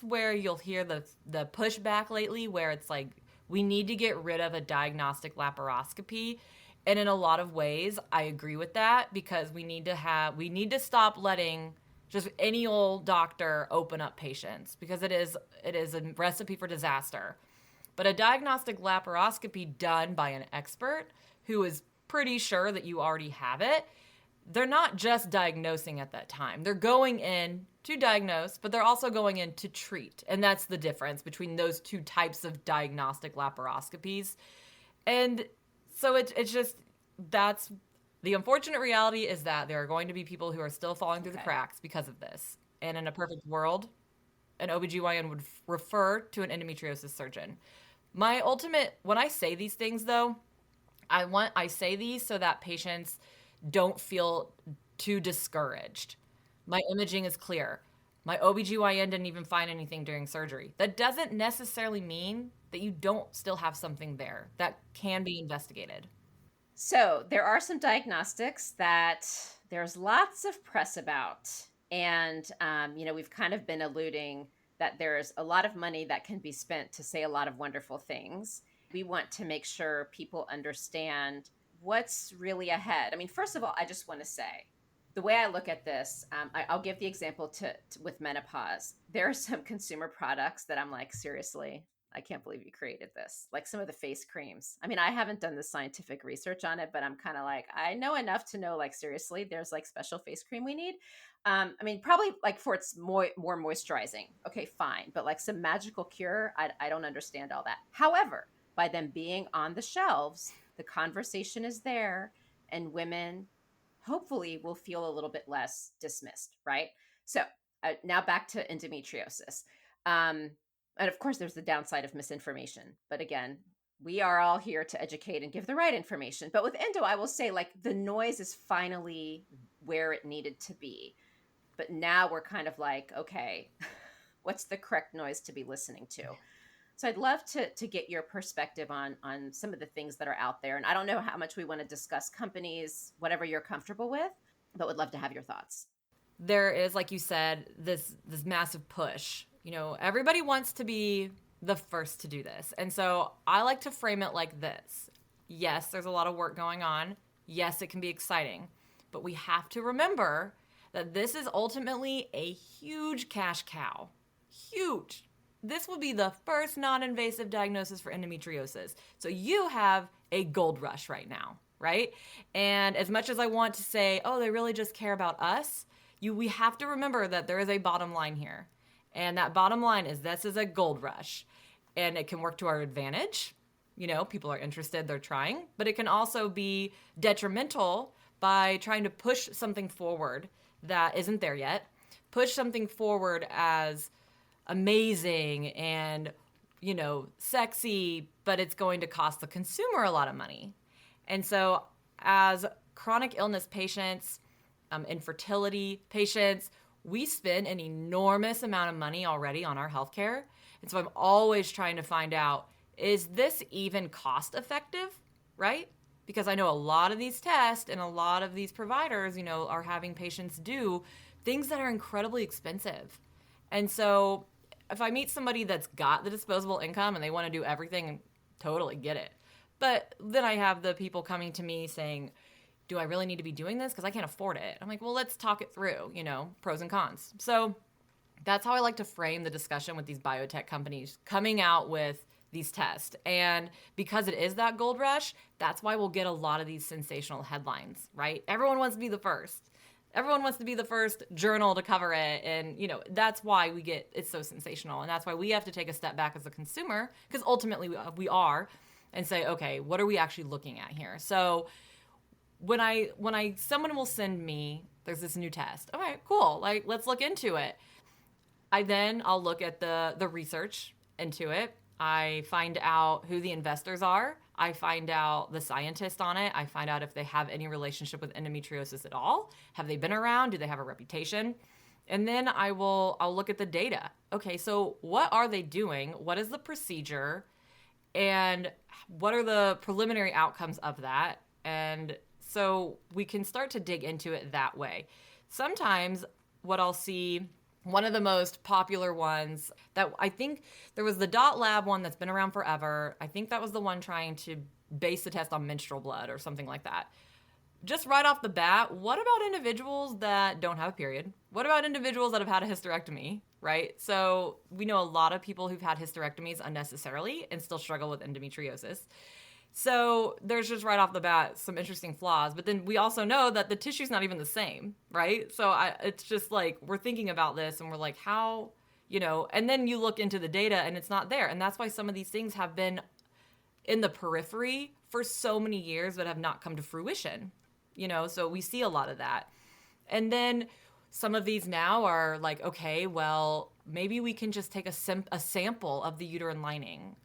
[SPEAKER 1] where you'll hear the pushback lately, where it's like, we need to get rid of a diagnostic laparoscopy. And in a lot of ways, I agree with that, because we need to stop letting just any old doctor open up patients, because it is a recipe for disaster. But a diagnostic laparoscopy done by an expert who is pretty sure that you already have it, they're not just diagnosing at that time. They're going in to diagnose, but they're also going in to treat. And that's the difference between those two types of diagnostic laparoscopies. And so it's just, that's the unfortunate reality, is that there are going to be people who are still falling through the cracks because of this. And in a perfect world, an OBGYN would refer to an endometriosis surgeon. My ultimate, when I say these things though, I say these so that patients don't feel too discouraged. My imaging is clear. My OBGYN didn't even find anything during surgery. That doesn't necessarily mean that you don't still have something there that can be investigated.
[SPEAKER 2] So there are some diagnostics that there's lots of press about. And, we've kind of been alluding that there's a lot of money that can be spent to say a lot of wonderful things. We want to make sure people understand what's really ahead. I mean, first of all, I just want to say the way I look at this, I'll give the example with menopause. There are some consumer products that I'm like, seriously, I can't believe you created this. Like some of the face creams. I mean, I haven't done the scientific research on it, but I'm kind of like, I know enough to know, like, seriously, there's like special face cream we need. I mean, probably like for its more moisturizing. Okay, fine. But like some magical cure, I don't understand all that. However, by them being on the shelves, the conversation is there, and women hopefully will feel a little bit less dismissed, right? So now back to endometriosis. And of course, there's the downside of misinformation. But again, we are all here to educate and give the right information. But with endo, I will say, like, the noise is finally where it needed to be. But now we're kind of like, okay, what's the correct noise to be listening to? So I'd love to get your perspective on some of the things that are out there. And I don't know how much we want to discuss companies, whatever you're comfortable with, but would love to have your thoughts.
[SPEAKER 1] There is, like you said, this massive push. Everybody wants to be the first to do this. And so I like to frame it like this. Yes, there's a lot of work going on. Yes, it can be exciting. But we have to remember that this is ultimately a huge cash cow. Huge. This will be the first non-invasive diagnosis for endometriosis. So you have a gold rush right now, right? And as much as I want to say, oh, they really just care about us, we have to remember that there is a bottom line here. And that bottom line is this is a gold rush. And it can work to our advantage. People are interested, they're trying. But it can also be detrimental by trying to push something forward that isn't there yet. Push something forward as amazing and, sexy, but it's going to cost the consumer a lot of money. And so as chronic illness patients, infertility patients, we spend an enormous amount of money already on our healthcare. And so I'm always trying to find out, is this even cost effective, right? Because I know a lot of these tests and a lot of these providers, are having patients do things that are incredibly expensive. And so if I meet somebody that's got the disposable income and they want to do everything, totally get it. But then I have the people coming to me saying, do I really need to be doing this? Because I can't afford it. I'm like, well, let's talk it through, pros and cons. So that's how I like to frame the discussion with these biotech companies coming out with these tests. And because it is that gold rush, that's why we'll get a lot of these sensational headlines, right? Everyone wants to be the first. Everyone wants to be the first journal to cover it. And, that's why it's so sensational. And that's why we have to take a step back as a consumer, because ultimately we are, and say, okay, what are we actually looking at here? So when someone will send me, there's this new test. All right, cool. Like, let's look into it. I'll look at the research into it. I find out who the investors are. I find out the scientists on it. I find out if they have any relationship with endometriosis at all. Have they been around? Do they have a reputation? And then I'll look at the data. Okay, so what are they doing? What is the procedure? And what are the preliminary outcomes of that? And so we can start to dig into it that way. Sometimes what I'll see, one of the most popular ones that I think there was the Dot Lab one that's been around forever. I think that was the one trying to base the test on menstrual blood or something like that. Just right off the bat, what about individuals that don't have a period? What about individuals that have had a hysterectomy, right? So we know a lot of people who've had hysterectomies unnecessarily and still struggle with endometriosis. So there's just right off the bat some interesting flaws. But then we also know that the tissue's not even the same, right? So it's just like we're thinking about this and we're like, how, and then you look into the data and it's not there. And that's why some of these things have been in the periphery for so many years but have not come to fruition, so we see a lot of that. And then some of these now are like, okay, well, maybe we can just take a sample of the uterine lining.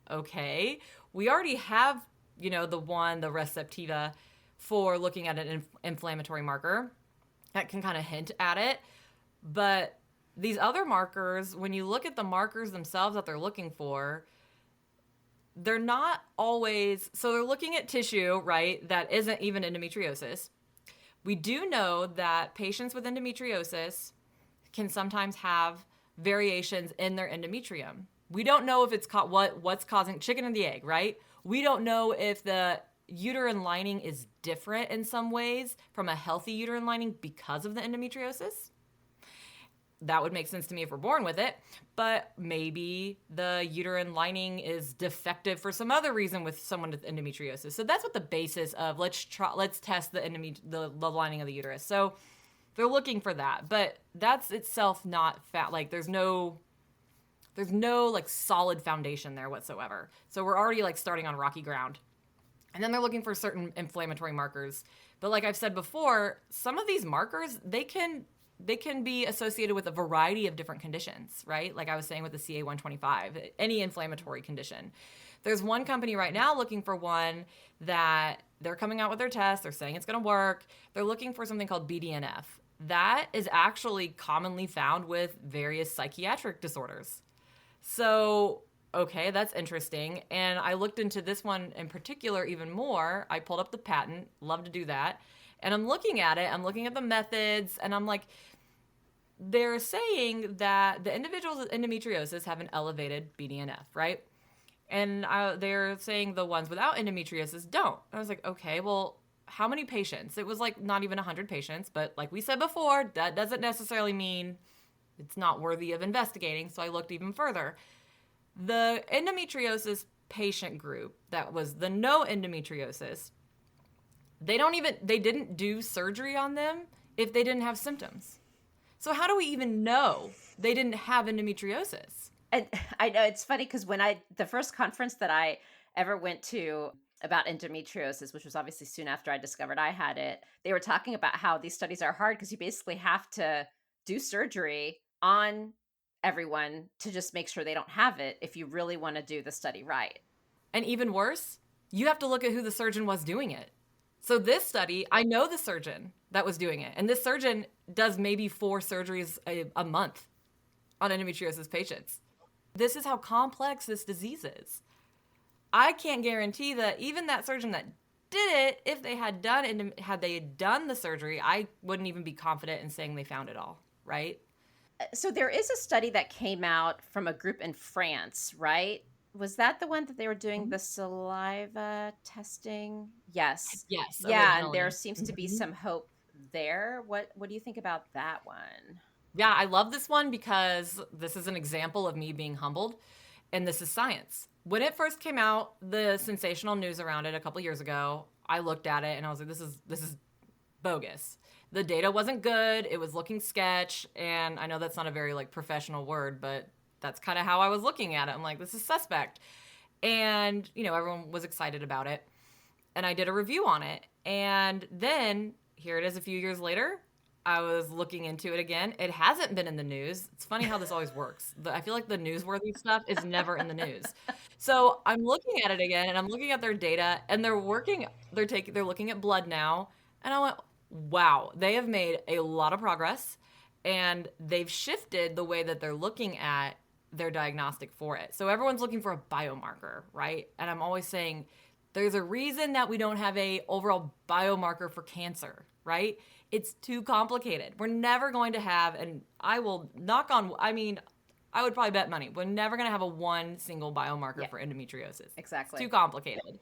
[SPEAKER 1] Okay, we already have, the Receptiva for looking at an inflammatory marker that can kind of hint at it. But these other markers, when you look at the markers themselves that they're looking for, they're not always, so they're looking at tissue, right, that isn't even endometriosis. We do know that patients with endometriosis can sometimes have variations in their endometrium. We don't know if it's what's causing chicken and the egg, right? We don't know if the uterine lining is different in some ways from a healthy uterine lining because of the endometriosis. That would make sense to me if we're born with it, but maybe the uterine lining is defective for some other reason with someone with endometriosis. So that's what the basis of let's test the lining of the uterus. So they're looking for that, but that's itself not like there's no like solid foundation there whatsoever. So we're already like starting on rocky ground. And then they're looking for certain inflammatory markers. But like I've said before, some of these markers, they can be associated with a variety of different conditions, right? Like I was saying with the CA125, any inflammatory condition. There's one company right now looking for one that they're coming out with their test. They're saying it's going to work. They're looking for something called BDNF. That is actually commonly found with various psychiatric disorders. So, okay, that's interesting. And I looked into this one in particular even more. I pulled up the patent, love to do that. And I'm looking at it, I'm looking at the methods, and I'm like, they're saying that the individuals with endometriosis have an elevated BDNF, right? And they're saying the ones without endometriosis don't. I was like, okay, well, how many patients? It was like not even 100 patients, but like we said before, that doesn't necessarily mean it's not worthy of investigating. So I looked even further. The endometriosis patient group that was the no endometriosis, they didn't do surgery on them if they didn't have symptoms. So how do we even know they didn't have endometriosis?
[SPEAKER 2] And I know it's funny because the first conference that I ever went to about endometriosis, which was obviously soon after I discovered I had it, they were talking about how these studies are hard because you basically have to do surgery on everyone to just make sure they don't have it if you really want to do the study right.
[SPEAKER 1] And even worse, you have to look at who the surgeon was doing it. So this study, I know the surgeon that was doing it. And this surgeon does maybe 4 surgeries a month on endometriosis patients. This is how complex this disease is. I can't guarantee that even that surgeon that did it, if they had done the surgery, I wouldn't even be confident in saying they found it all, right?
[SPEAKER 2] So there is a study that came out from a group in France, right? Was that the one that they were doing the saliva testing? Yes.
[SPEAKER 1] Yes,
[SPEAKER 2] Yeah, and there
[SPEAKER 1] originally.
[SPEAKER 2] seems to be some hope there. What do you think about that one?
[SPEAKER 1] Yeah, I love this one because this is an example of me being humbled, and this is science. When it first came out, the sensational news around it a couple years ago, I looked at it and I was like, this is bogus. The data wasn't good. It was looking sketch, and I know that's not a very like professional word, but that's kind of how I was looking at it. I'm like, this is suspect. And, everyone was excited about it. And I did a review on it. And then here it is a few years later. I was looking into it again. It hasn't been in the news. It's funny how this always works. I feel like the newsworthy stuff is never in the news. So I'm looking at it again, and I'm looking at their data, and they're looking at blood now. And I went, wow, they have made a lot of progress, and they've shifted the way that they're looking at their diagnostic for it. So everyone's looking for a biomarker, right? And I'm always saying there's a reason that we don't have a overall biomarker for cancer, right? It's too complicated. We're never going to have, and I will I would probably bet money, we're never going to have a one single biomarker for endometriosis.
[SPEAKER 2] Exactly.
[SPEAKER 1] It's too complicated.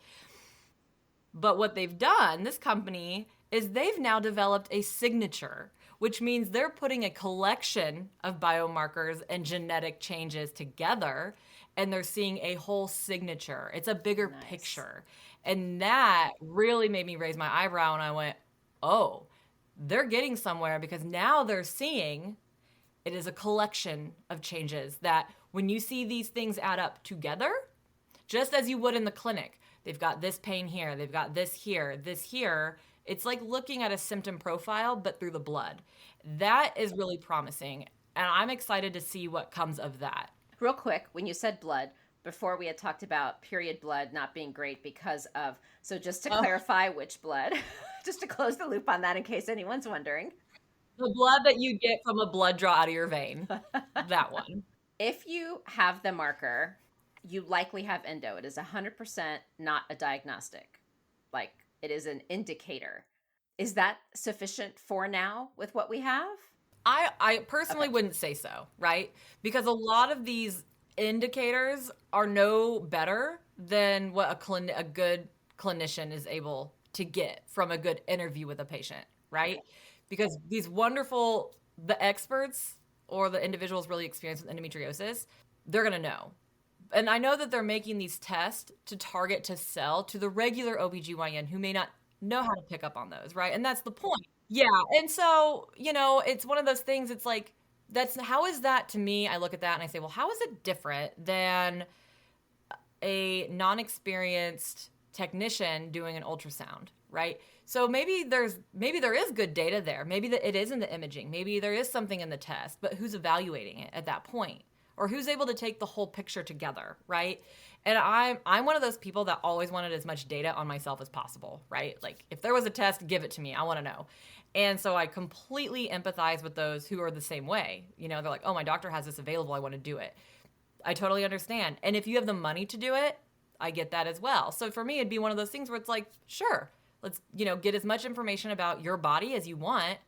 [SPEAKER 1] But what they've done, this company, is they've now developed a signature, which means they're putting a collection of biomarkers and genetic changes together, and they're seeing a whole signature. It's a bigger picture. And that really made me raise my eyebrow, and I went, oh, they're getting somewhere, because now they're seeing it is a collection of changes that when you see these things add up together, just as you would in the clinic, they've got this pain here, they've got this here, this here. It's like looking at a symptom profile, but through the blood. That is really promising, and I'm excited to see what comes of that.
[SPEAKER 2] Real quick, when you said blood, before we had talked about period blood not being great because of, so just to clarify which blood, just to close the loop on that in case anyone's wondering.
[SPEAKER 1] The blood that you get from a blood draw out of your vein, that one.
[SPEAKER 2] If you have the marker, you likely have endo. It is 100% not a diagnostic. Like, it is an indicator. Is that sufficient for now with what we have?
[SPEAKER 1] I personally
[SPEAKER 2] Okay.
[SPEAKER 1] wouldn't say so, right? Because a lot of these indicators are no better than what a good clinician is able to get from a good interview with a patient, right?
[SPEAKER 2] Okay.
[SPEAKER 1] Because these wonderful, the experts or the individuals really experienced with endometriosis, they're going to know. And I know that they're making these tests to target to sell to the regular OBGYN who may not know how to pick up on those, right? And that's the point. Yeah. And so, it's one of those things, it's like, that's how is that to me? I look at that and I say, well, how is it different than a non experienced technician doing an ultrasound, right? So maybe there is good data there. Maybe that it is in the imaging. Maybe there is something in the test, but who's evaluating it at that point? Or who's able to take the whole picture together, right? And I'm one of those people that always wanted as much data on myself as possible, right? Like if there was a test, give it to me. I want to know. And so I completely empathize with those who are the same way. They're like, "Oh, my doctor has this available. I want to do it." I totally understand. And if you have the money to do it, I get that as well. So for me, it'd be one of those things where it's like, sure, let's, get as much information about your body as you want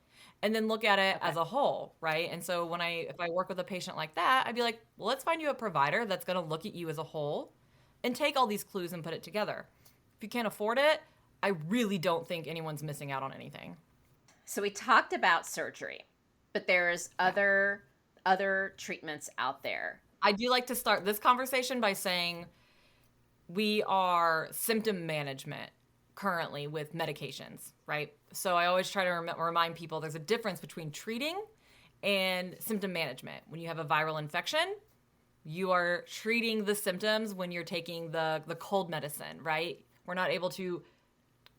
[SPEAKER 1] and then look at it
[SPEAKER 2] Okay.
[SPEAKER 1] as a whole, right? And so if I work with a patient like that, I'd be like, well, let's find you a provider that's going to look at you as a whole and take all these clues and put it together. If you can't afford it, I really don't think anyone's missing out on anything.
[SPEAKER 2] So we talked about surgery, but there's
[SPEAKER 1] Yeah.
[SPEAKER 2] other treatments out there.
[SPEAKER 1] I do like to start this conversation by saying we are symptom management currently with medications, right? So I always try to remind people there's a difference between treating and symptom management. When you have a viral infection, you are treating the symptoms when you're taking the cold medicine, right? We're not able to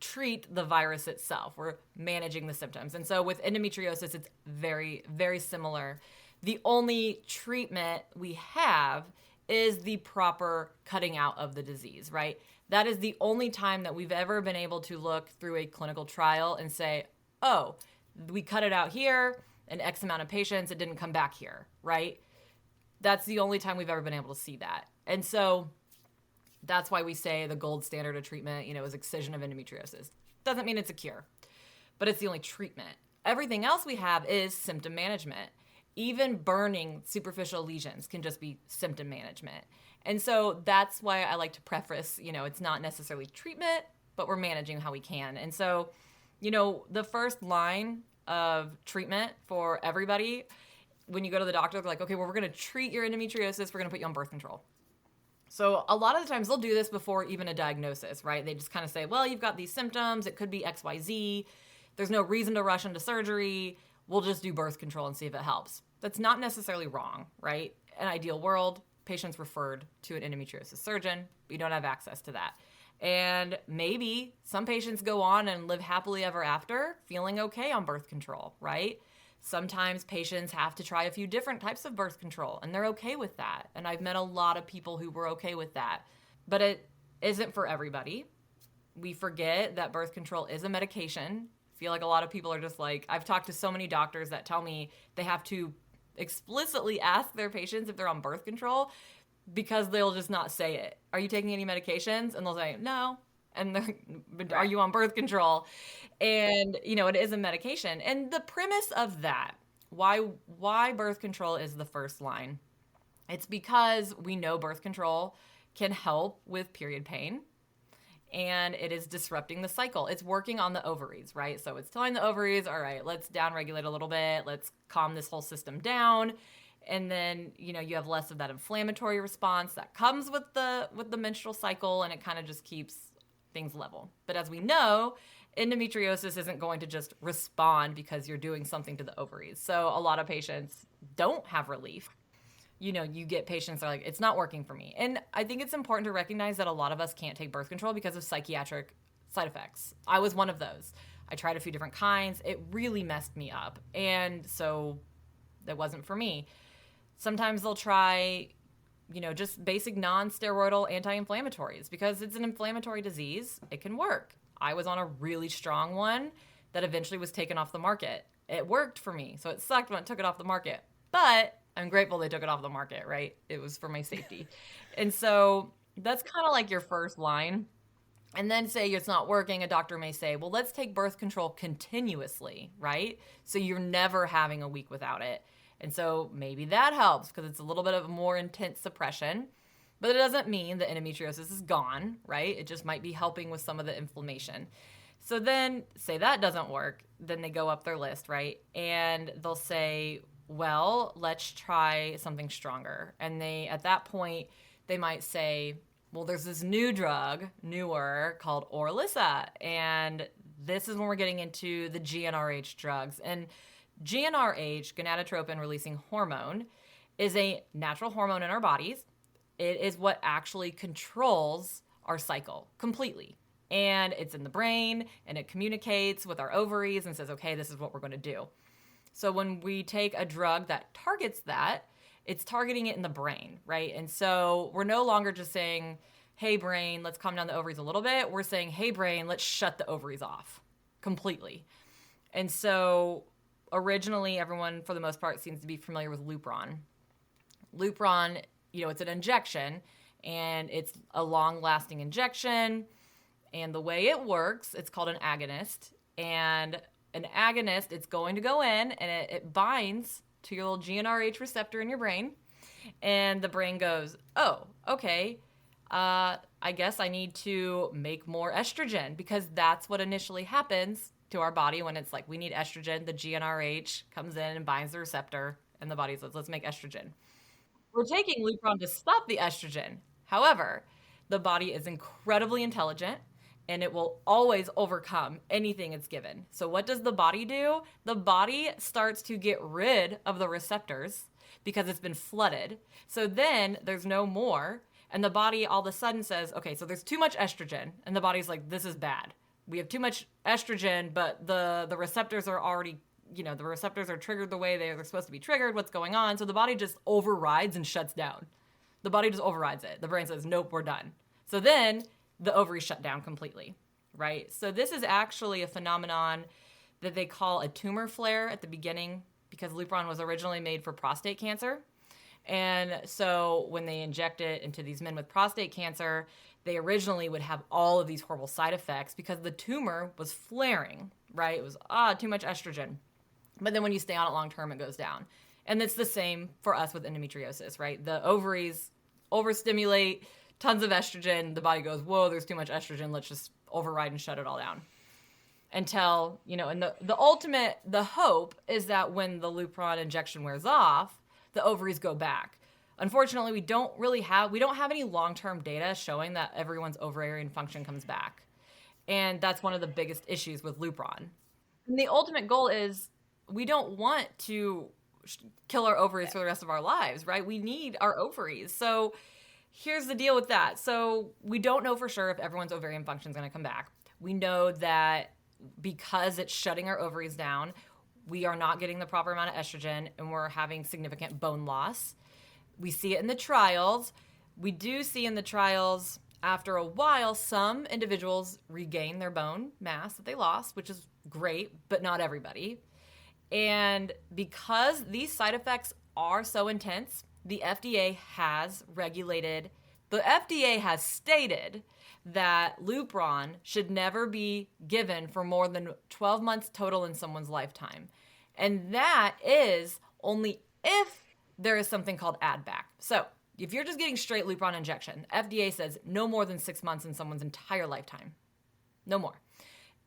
[SPEAKER 1] treat the virus itself. We're managing the symptoms. And so with endometriosis, it's very, very similar. The only treatment we have is the proper cutting out of the disease, right? That is the only time that we've ever been able to look through a clinical trial and say, oh, we cut it out here, in X amount of patients, it didn't come back here, right? That's the only time we've ever been able to see that. And so that's why we say the gold standard of treatment, is excision of endometriosis. Doesn't mean it's a cure, but it's the only treatment. Everything else we have is symptom management. Even burning superficial lesions can just be symptom management. And so that's why I like to preface, it's not necessarily treatment, but we're managing how we can. And so, the first line of treatment for everybody, when you go to the doctor, they're like, okay, well, we're going to treat your endometriosis. We're going to put you on birth control. So a lot of the times they'll do this before even a diagnosis, right? They just kind of say, well, you've got these symptoms. It could be XYZ. There's no reason to rush into surgery. We'll just do birth control and see if it helps. That's not necessarily wrong, right? An ideal world, patients referred to an endometriosis surgeon. We don't have access to that. And maybe some patients go on and live happily ever after, feeling okay on birth control, right? Sometimes patients have to try a few different types of birth control and they're okay with that. And I've met a lot of people who were okay with that. But it isn't for everybody. We forget that birth control is a medication. I feel like a lot of people are just like, I've talked to so many doctors that tell me they have to explicitly ask their patients if they're on birth control because they'll just not say it. Are you taking any medications? And they'll say, no. And they're, are
[SPEAKER 2] Right.
[SPEAKER 1] you on birth control? And, it is a medication. And the premise of that, why birth control is the first line, it's because we know birth control can help with period pain and it is disrupting the cycle. It's working on the ovaries, right? So it's telling the ovaries, all right, let's downregulate a little bit. Let's calm this whole system down. And then, you have less of that inflammatory response that comes with the menstrual cycle and it kind of just keeps things level. But as we know, endometriosis isn't going to just respond because you're doing something to the ovaries. So a lot of patients don't have relief. You get patients that are like, it's not working for me. And I think it's important to recognize that a lot of us can't take birth control because of psychiatric side effects. I was one of those. I tried a few different kinds. It really messed me up. And so that wasn't for me. Sometimes they'll try, just basic non-steroidal anti-inflammatories because it's an inflammatory disease. It can work. I was on a really strong one that eventually was taken off the market. It worked for me. So it sucked when it took it off the market. But I'm grateful they took it off the market, right? It was for my safety. And so that's kind of like your first line. And then say it's not working, a doctor may say, well, let's take birth control continuously, right? So you're never having a week without it. And so maybe that helps because it's a little bit of a more intense suppression. But it doesn't mean that endometriosis is gone, right? It just might be helping with some of the inflammation. So then, say that doesn't work, then they go up their list, right? And they'll say, well, let's try something stronger. And they, at that point, they might say, well, there's this new drug, newer, called Orilissa. And this is when we're getting into the GnRH drugs. And GnRH, gonadotropin releasing hormone, is a natural hormone in our bodies. It is what actually controls our cycle completely. And it's in the brain, and it communicates with our ovaries and says, okay, this is what we're going to do. So when we take a drug that targets that, it's targeting it in the brain, right? And so we're no longer just saying, hey, brain, let's calm down the ovaries a little bit. We're saying, hey, brain, let's shut the ovaries off completely. And so originally, everyone, for the most part, seems to be familiar with Lupron. Lupron, it's an injection, and it's a long-lasting injection. And the way it works, it's called an agonist. And an agonist, it's going to go in, and it binds to your little GnRH receptor in your brain. And the brain goes, oh, okay, I guess I need to make more estrogen, because that's what initially happens to our body when it's like, we need estrogen. The GnRH comes in and binds the receptor, and the body says, let's make estrogen. We're taking Lupron to stop the estrogen. However, the body is incredibly intelligent, and it will always overcome anything it's given. So what does the body do? The body starts to get rid of the receptors because it's been flooded. So then there's no more, and the body all of a sudden says, okay, so there's too much estrogen, and the body's like, this is bad. We have too much estrogen, but the receptors are already, the receptors are triggered the way they're supposed to be triggered. What's going on? So the body just overrides and shuts down. The body just overrides it. The brain says, nope, we're done. So then the ovaries shut down completely, right? So this is actually a phenomenon that they call a tumor flare at the beginning, because Lupron was originally made for prostate cancer. And so when they inject it into these men with prostate cancer, they originally would have all of these horrible side effects because the tumor was flaring, right? It was, too much estrogen. But then when you stay on it long term, it goes down. And it's the same for us with endometriosis, right? The ovaries overstimulate, tons of estrogen. The body goes, whoa, there's too much estrogen. Let's just override and shut it all down. Until, and the hope is that when the Lupron injection wears off, the ovaries go back. Unfortunately, we don't have any long-term data showing that everyone's ovarian function comes back. And that's one of the biggest issues with Lupron. And the ultimate goal is we don't want to kill our ovaries for the rest of our lives, right? We need our ovaries. So here's the deal with that. So we don't know for sure if everyone's ovarian function is going to come back. We know that because it's shutting our ovaries down, we are not getting the proper amount of estrogen, and we're having significant bone loss. We see it in the trials. We do see in the trials, after a while, some individuals regain their bone mass that they lost, which is great, but not everybody. And because these side effects are so intense, the FDA has stated that Lupron should never be given for more than 12 months total in someone's lifetime. And that is only if there is something called add back. So if you're just getting straight Lupron injection, FDA says no more than 6 months in someone's entire lifetime. No more.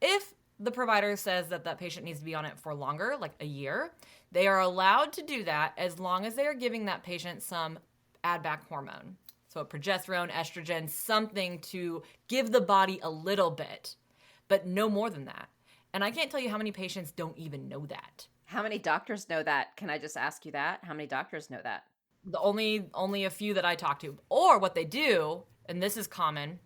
[SPEAKER 1] If the provider says that that patient needs to be on it for longer, like a year, they are allowed to do that as long as they are giving that patient some add back hormone. So a progesterone, estrogen, something to give the body a little bit, but no more than that. And I can't tell you how many patients don't even know that.
[SPEAKER 2] How many doctors know that? Can I just ask you that? How many doctors know that?
[SPEAKER 1] The only a few that I talk to. Or what they do, and this is common,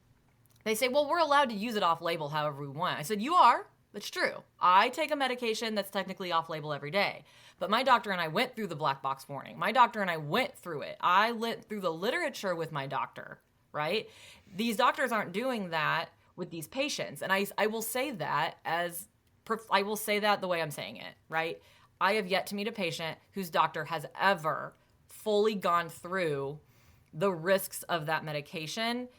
[SPEAKER 1] they say, well, we're allowed to use it off label however we want. I said, you are. That's true. I take a medication that's technically off label every day. But my doctor and I went through the black box warning. My doctor and I went through it. I went through the literature with my doctor, right? These doctors aren't doing that with these patients. And I will say that I will say that the way I'm saying it, right? I have yet to meet a patient whose doctor has ever fully gone through the risks of that medication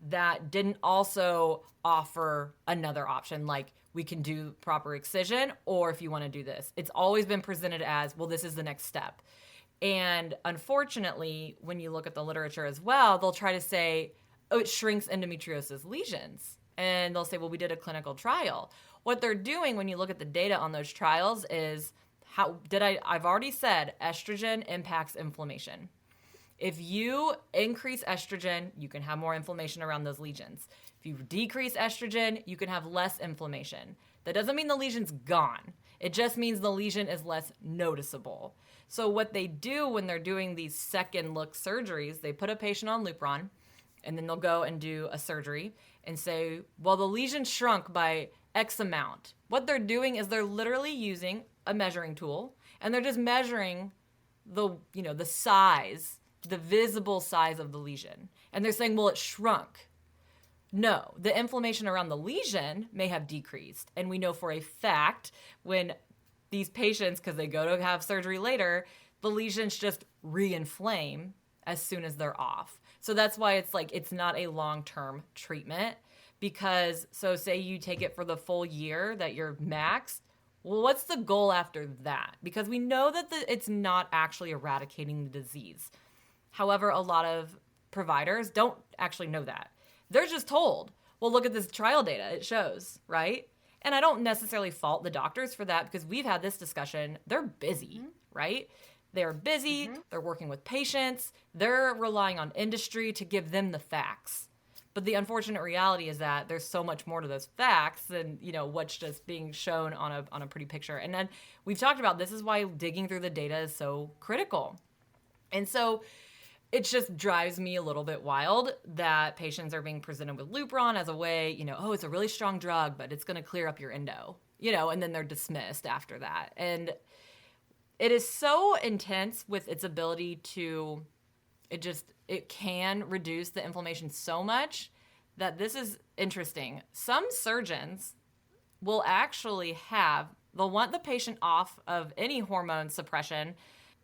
[SPEAKER 1] that didn't also offer another option, like we can do proper excision, or if you want to do this. It's always been presented as, well, this is the next step. And unfortunately, when you look at the literature as well, they'll try to say, oh, it shrinks endometriosis lesions. And they'll say, well, we did a clinical trial. What they're doing when you look at the data on those trials is, I've already said estrogen impacts inflammation. If you increase estrogen, you can have more inflammation around those lesions. If you decrease estrogen, you can have less inflammation. That doesn't mean the lesion's gone. It just means the lesion is less noticeable. So what they do when they're doing these second look surgeries, they put a patient on Lupron, and then they'll go and do a surgery and say, well, the lesion shrunk by X amount. What they're doing is they're literally using a measuring tool, and they're just measuring the size, the visible size of the lesion. And they're saying, well, it shrunk. No, the inflammation around the lesion may have decreased. And we know for a fact when these patients, because they go to have surgery later, the lesions just re-inflame as soon as they're off. So that's why it's not a long-term treatment, because say you take it for the full year that you're maxed. Well, what's the goal after that? Because we know that it's not actually eradicating the disease. However, a lot of providers don't actually know that. They're just told, well, look at this trial data. It shows, right? And I don't necessarily fault the doctors for that, because we've had this discussion. They're busy, right? They're busy. They're working with patients. They're relying on industry to give them the facts. But the unfortunate reality is that there's so much more to those facts than, what's just being shown on a pretty picture. And then we've talked about, this is why digging through the data is so critical. And so it just drives me a little bit wild that patients are being presented with Lupron as a way, oh, it's a really strong drug, but it's going to clear up your endo, and then they're dismissed after that. And it is so intense with its ability to, it can reduce the inflammation so much that this is interesting. Some surgeons will actually they'll want the patient off of any hormone suppression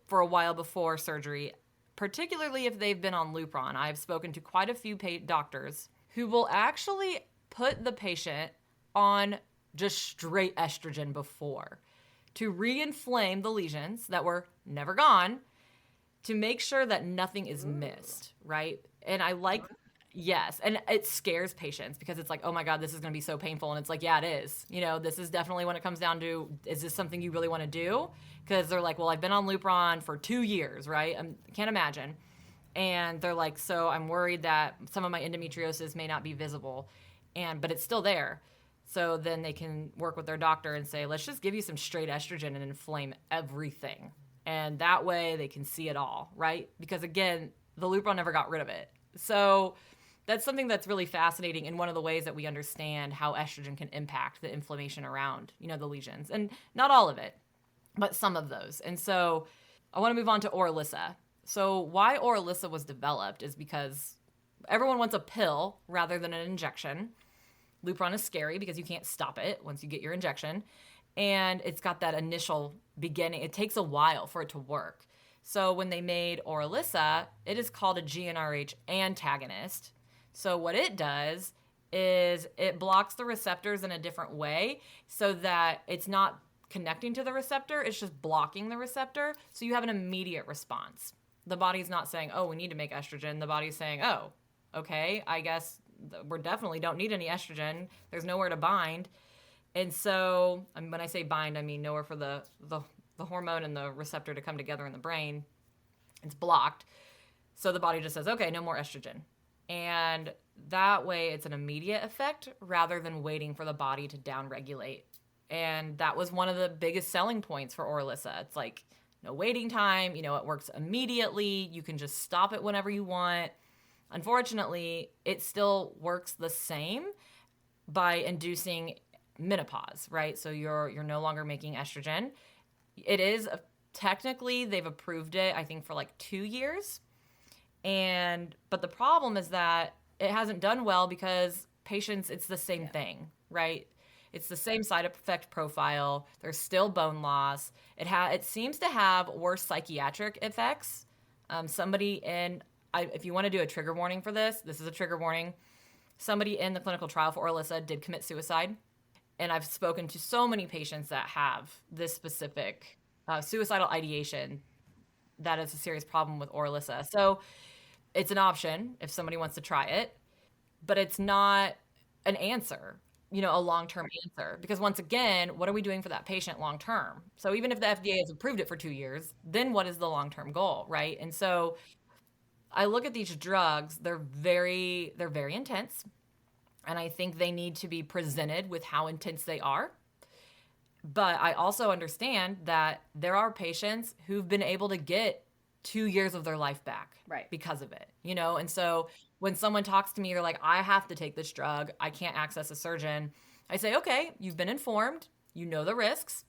[SPEAKER 1] for a while before surgery, particularly if they've been on Lupron. I've spoken to quite a few doctors who will actually put the patient on just straight estrogen before to re-inflame the lesions that were never gone, to make sure that nothing is missed, right? And yes, and it scares patients because it's like, oh my God, this is going to be so painful. And it's like, yeah, it is. This is definitely when it comes down to, is this something you really want to do? Because they're like, well, I've been on Lupron for 2 years, right? I can't imagine. And they're like, so I'm worried that some of my endometriosis may not be visible, but it's still there. So then they can work with their doctor and say, let's just give you some straight estrogen and inflame everything. And that way they can see it all, right? Because again, the Lupron never got rid of it. So that's something that's really fascinating, and one of the ways that we understand how estrogen can impact the inflammation around, the lesions. And not all of it, but some of those. And so I want to move on to Orilissa. So why Orilissa was developed is because everyone wants a pill rather than an injection. Lupron is scary because you can't stop it once you get your injection. And it's got that initial beginning. It takes a while for it to work. So when they made Orilissa, it is called a GnRH antagonist. So what it does is it blocks the receptors in a different way so that it's not connecting to the receptor, it's just blocking the receptor. So you have an immediate response. The body's not saying, oh, we need to make estrogen. The body's saying, oh, okay, I guess we definitely don't need any estrogen. There's nowhere to bind. And so when I say bind, I mean nowhere for the hormone and the receptor to come together in the brain. It's blocked. So the body just says, okay, no more estrogen. And that way it's an immediate effect rather than waiting for the body to downregulate. And that was one of the biggest selling points for Orilissa. It's like no waiting time, it works immediately. You can just stop it whenever you want. Unfortunately, it still works the same by inducing menopause, right? So you're no longer making estrogen. It is technically, they've approved it, I think, for like 2 years. But the problem is that it hasn't done well because patients, it's the same thing, right? It's the same side effect profile. There's still bone loss. It seems to have worse psychiatric effects. If you want to do a trigger warning for this is a trigger warning. Somebody in the clinical trial for Orlissa did commit suicide. And I've spoken to so many patients that have this specific suicidal ideation that is a serious problem with Orlissa. So it's an option if somebody wants to try it, but it's not an answer, a long-term answer. Because once again, what are we doing for that patient long-term? So even if the FDA has approved it for 2 years, then what is the long-term goal, right? And so I look at these drugs, they're very intense. And I think they need to be presented with how intense they are. But I also understand that there are patients who've been able to get 2 years of their life back
[SPEAKER 2] Right.
[SPEAKER 1] because of it, And so when someone talks to me, they're like, I have to take this drug. I can't access a surgeon. I say, okay, you've been informed. You know the risks.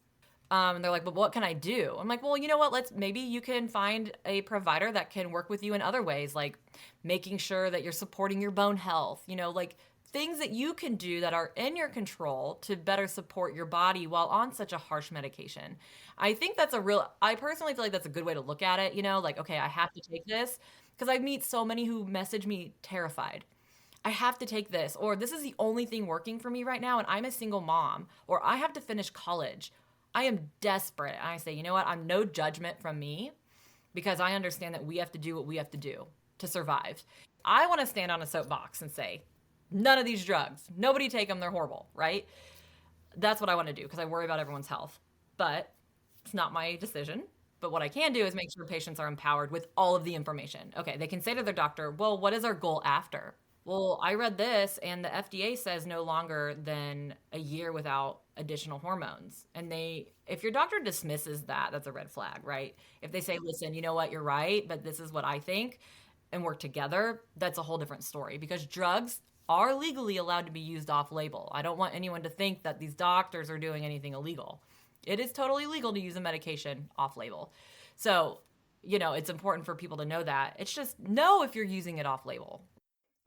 [SPEAKER 1] And they're like, but what can I do? I'm like, well, you know what? Maybe you can find a provider that can work with you in other ways, like making sure that you're supporting your bone health, like things that you can do that are in your control to better support your body while on such a harsh medication. I think I personally feel like that's a good way to look at it, like, okay, I have to take this because I meet so many who message me terrified. I have to take this, or this is the only thing working for me right now, and I'm a single mom, or I have to finish college. I am desperate. And I say, you know what? I'm no judgment from me because I understand that we have to do what we have to do to survive. I want to stand on a soapbox and say, none of these drugs, nobody take them, they're horrible, right? That's what I want to do because I worry about everyone's health. But it's not my decision. But what I can do is make sure patients are empowered with all of the information. Okay, they can say to their doctor, well, what is our goal after? Well, I read this and the FDA says no longer than a year without additional hormones. And if your doctor dismisses that, that's a red flag, right? If they say, listen, you know what, you're right, but this is what I think, and work together, that's a whole different story because drugs are legally allowed to be used off label. I don't want anyone to think that these doctors are doing anything illegal. It is totally legal to use a medication off label. So, it's important for people to know that. It's just know if you're using it off label.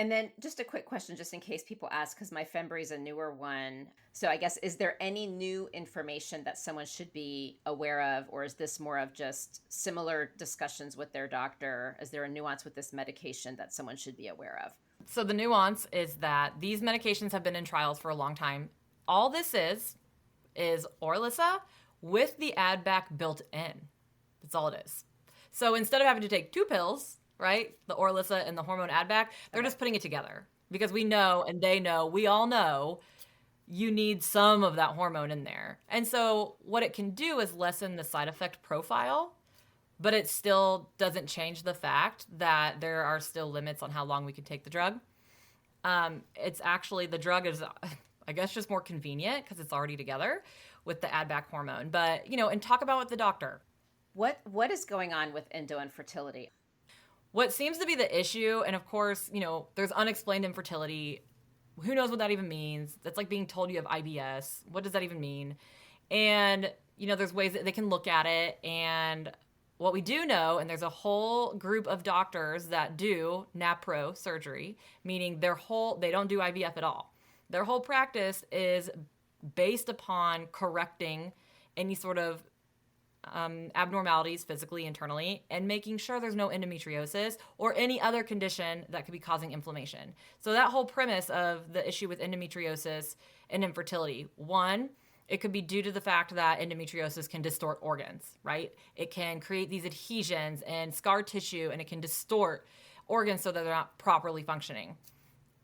[SPEAKER 2] And then just a quick question, just in case people ask, because my Fembry is a newer one. So I guess, is there any new information that someone should be aware of, or is this more of just similar discussions with their doctor? Is there a nuance with this medication that someone should be aware of?
[SPEAKER 1] So the nuance is that these medications have been in trials for a long time. All this is Orlissa with the add back built in. That's all it is. So instead of having to take 2 pills, right, the Orlissa and the hormone add back, they're just putting it together because we know, and they know, we all know you need some of that hormone in there. And so what it can do is lessen the side effect profile, but it still doesn't change the fact that there are still limits on how long we can take the drug. It's actually, the drug is, I guess, just more convenient because it's already together with the add back hormone. But, and talk about with the doctor.
[SPEAKER 2] What is going on with endo infertility?
[SPEAKER 1] What seems to be the issue, and of course, there's unexplained infertility. Who knows what that even means? That's like being told you have IBS. What does that even mean? And, there's ways that they can look at it. And what we do know, and there's a whole group of doctors that do NAPRO surgery, meaning they don't do IVF at all. Their whole practice is based upon correcting any sort of abnormalities physically, internally, and making sure there's no endometriosis or any other condition that could be causing inflammation. So that whole premise of the issue with endometriosis and infertility, one, it could be due to the fact that endometriosis can distort organs, right? It can create these adhesions and scar tissue, and it can distort organs so that they're not properly functioning.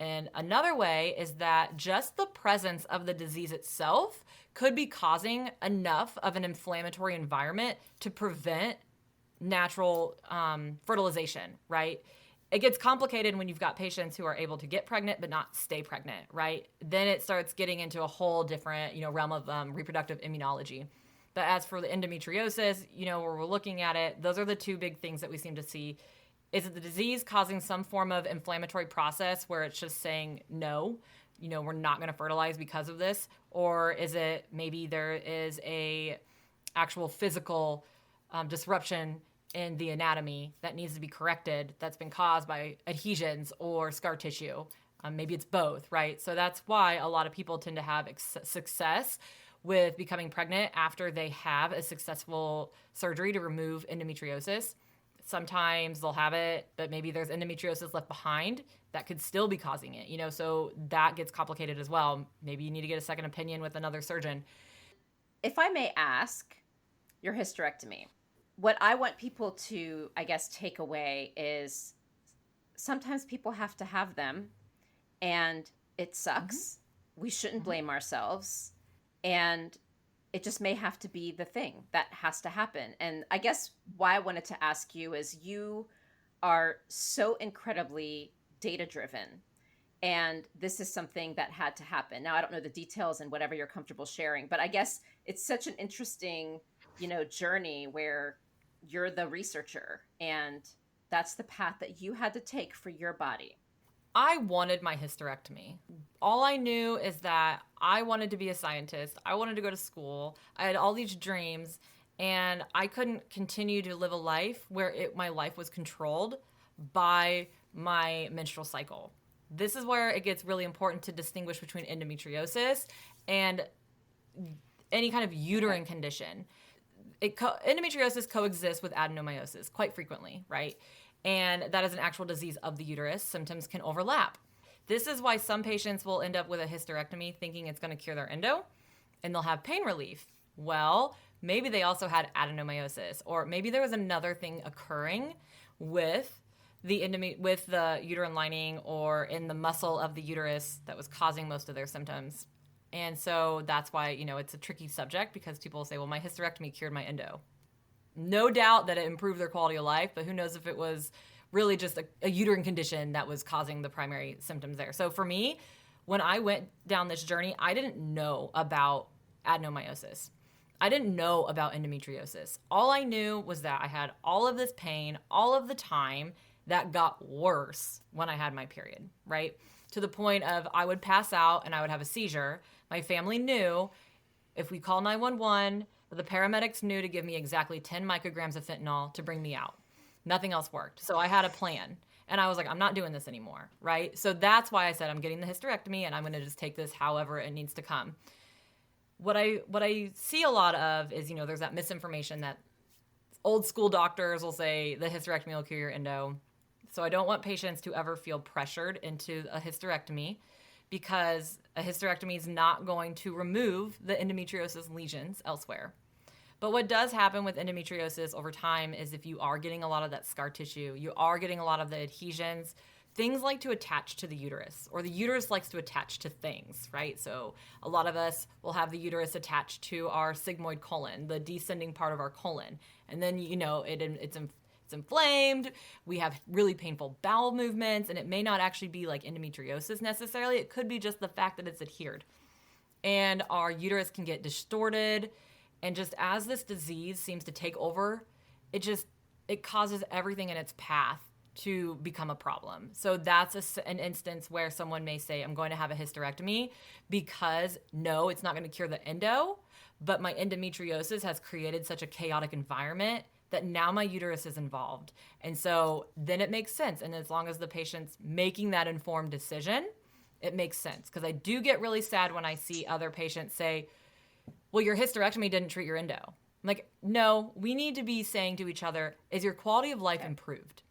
[SPEAKER 1] And another way is that just the presence of the disease itself could be causing enough of an inflammatory environment to prevent natural fertilization, right? It gets complicated when you've got patients who are able to get pregnant but not stay pregnant, right? Then it starts getting into a whole different, realm of reproductive immunology. But as for the endometriosis, where we're looking at it, those are the 2 big things that we seem to see. Is it the disease causing some form of inflammatory process where it's just saying, no, we're not going to fertilize because of this? Or is it maybe there is a actual physical disruption in the anatomy that needs to be corrected that's been caused by adhesions or scar tissue? Maybe it's both, right? So that's why a lot of people tend to have success with becoming pregnant after they have a successful surgery to remove endometriosis. Sometimes they'll have it, but maybe there's endometriosis left behind that could still be causing it, so that gets complicated as well. Maybe you need to get a second opinion with another surgeon.
[SPEAKER 2] If I may ask, your hysterectomy, what I want people to, I guess, take away is sometimes people have to have them and it sucks. Mm-hmm. We shouldn't blame ourselves. And it just may have to be the thing that has to happen. And I guess why I wanted to ask you is you are so incredibly data driven. And this is something that had to happen. Now, I don't know the details and whatever you're comfortable sharing, but I guess it's such an interesting, journey where you're the researcher and that's the path that you had to take for your body.
[SPEAKER 1] I wanted my hysterectomy. All I knew is that I wanted to be a scientist. I wanted to go to school. I had all these dreams, and I couldn't continue to live a life where my life was controlled by my menstrual cycle. This is where it gets really important to distinguish between endometriosis and any kind of uterine condition. Endometriosis coexists with adenomyosis quite frequently, right? And that is an actual disease of the uterus. Symptoms can overlap. This is why some patients will end up with a hysterectomy thinking it's going to cure their endo, and they'll have pain relief. Well, maybe they also had adenomyosis, or maybe there was another thing occurring with the uterine lining or in the muscle of the uterus that was causing most of their symptoms. And so that's why, it's a tricky subject, because people will say, well, my hysterectomy cured my endo. No doubt that it improved their quality of life, but who knows if it was really just a uterine condition that was causing the primary symptoms there. So for me, when I went down this journey, I didn't know about adenomyosis. I didn't know about endometriosis. All I knew was that I had all of this pain all of the time that got worse when I had my period, right? To the point of I would pass out and I would have a seizure. My family knew if we call 911, the paramedics knew to give me exactly 10 micrograms of fentanyl to bring me out. Nothing else worked. So I had a plan. And I was like, I'm not doing this anymore, right? So that's why I said I'm getting the hysterectomy and I'm going to just take this however it needs to come. What I see a lot of is, there's that misinformation that old school doctors will say the hysterectomy will cure your endo. So I don't want patients to ever feel pressured into a hysterectomy, because a hysterectomy is not going to remove the endometriosis lesions elsewhere. But what does happen with endometriosis over time is if you are getting a lot of that scar tissue, you are getting a lot of the adhesions, things like to attach to the uterus, or the uterus likes to attach to things, right? So a lot of us will have the uterus attached to our sigmoid colon, the descending part of our colon. And then, it's inflamed, we have really painful bowel movements, and it may not actually be like endometriosis necessarily. It could be just the fact that it's adhered. And our uterus can get distorted. And just as this disease seems to take over, it causes everything in its path to become a problem. So that's an instance where someone may say, I'm going to have a hysterectomy because no, it's not going to cure the endo, but my endometriosis has created such a chaotic environment that now my uterus is involved. And so then it makes sense. And as long as the patient's making that informed decision, it makes sense. Because I do get really sad when I see other patients say, well, your hysterectomy didn't treat your endo. I'm like, no, we need to be saying to each other, is your quality of life improved?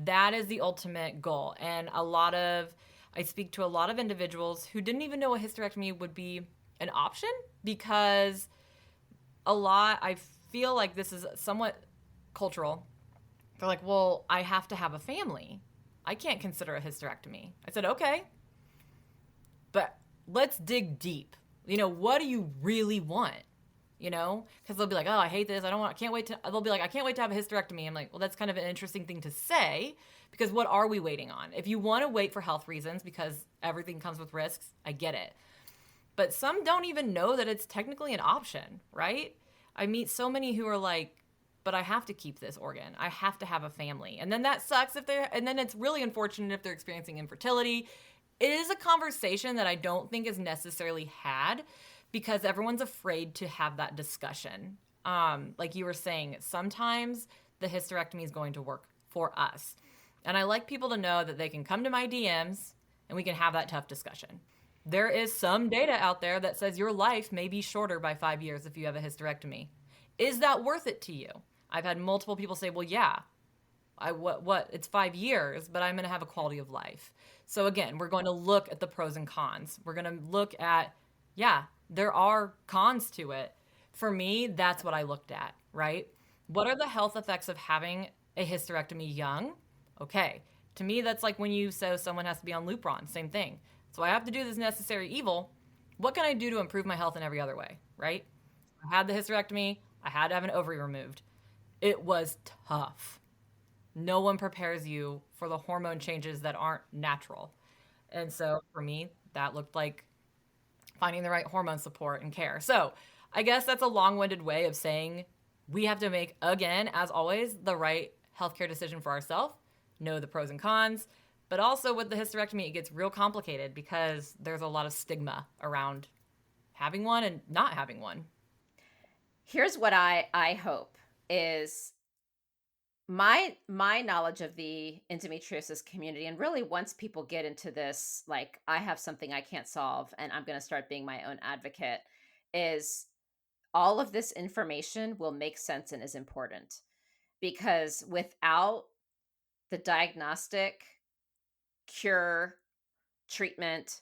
[SPEAKER 1] That is the ultimate goal. And I speak to a lot of individuals who didn't even know a hysterectomy would be an option, because I feel like this is somewhat cultural. They're like, well, I have to have a family. I can't consider a hysterectomy. I said, okay, but let's dig deep. What do you really want? Because they'll be like, oh, I hate this. They'll be like, I can't wait to have a hysterectomy. I'm like, well, that's kind of an interesting thing to say, because what are we waiting on? If you want to wait for health reasons because everything comes with risks, I get it. But some don't even know that it's technically an option, right? I meet so many who are like, but I have to keep this organ. I have to have a family. And then that sucks and then it's really unfortunate if they're experiencing infertility. It is a conversation that I don't think is necessarily had, because everyone's afraid to have that discussion. Like you were saying, sometimes the hysterectomy is going to work for us. And I like people to know that they can come to my DMs and we can have that tough discussion. There is some data out there that says your life may be shorter by 5 years if you have a hysterectomy. Is that worth it to you? I've had multiple people say, well, yeah. what it's 5 years, but I'm going to have a quality of life. So again, we're going to look at the pros and cons. We're going to look at, yeah, there are cons to it. For me, that's what I looked at, right? What are the health effects of having a hysterectomy young? Okay. To me, that's like when you say someone has to be on Lupron, same thing. So I have to do this necessary evil. What can I do to improve my health in every other way, right? I had the hysterectomy. I had to have an ovary removed. It was tough. No one prepares you for the hormone changes that aren't natural. And so for me, that looked like finding the right hormone support and care. So I guess that's a long winded way of saying we have to make, again, as always, the right healthcare decision for ourselves, know the pros and cons. But also with the hysterectomy, it gets real complicated because there's a lot of stigma around having one and not having one.
[SPEAKER 2] Here's what I hope is my knowledge of the endometriosis community, and really once people get into this, like I have something I can't solve and I'm going to start being my own advocate, is all of this information will make sense and is important, because without the diagnostic, cure, treatment,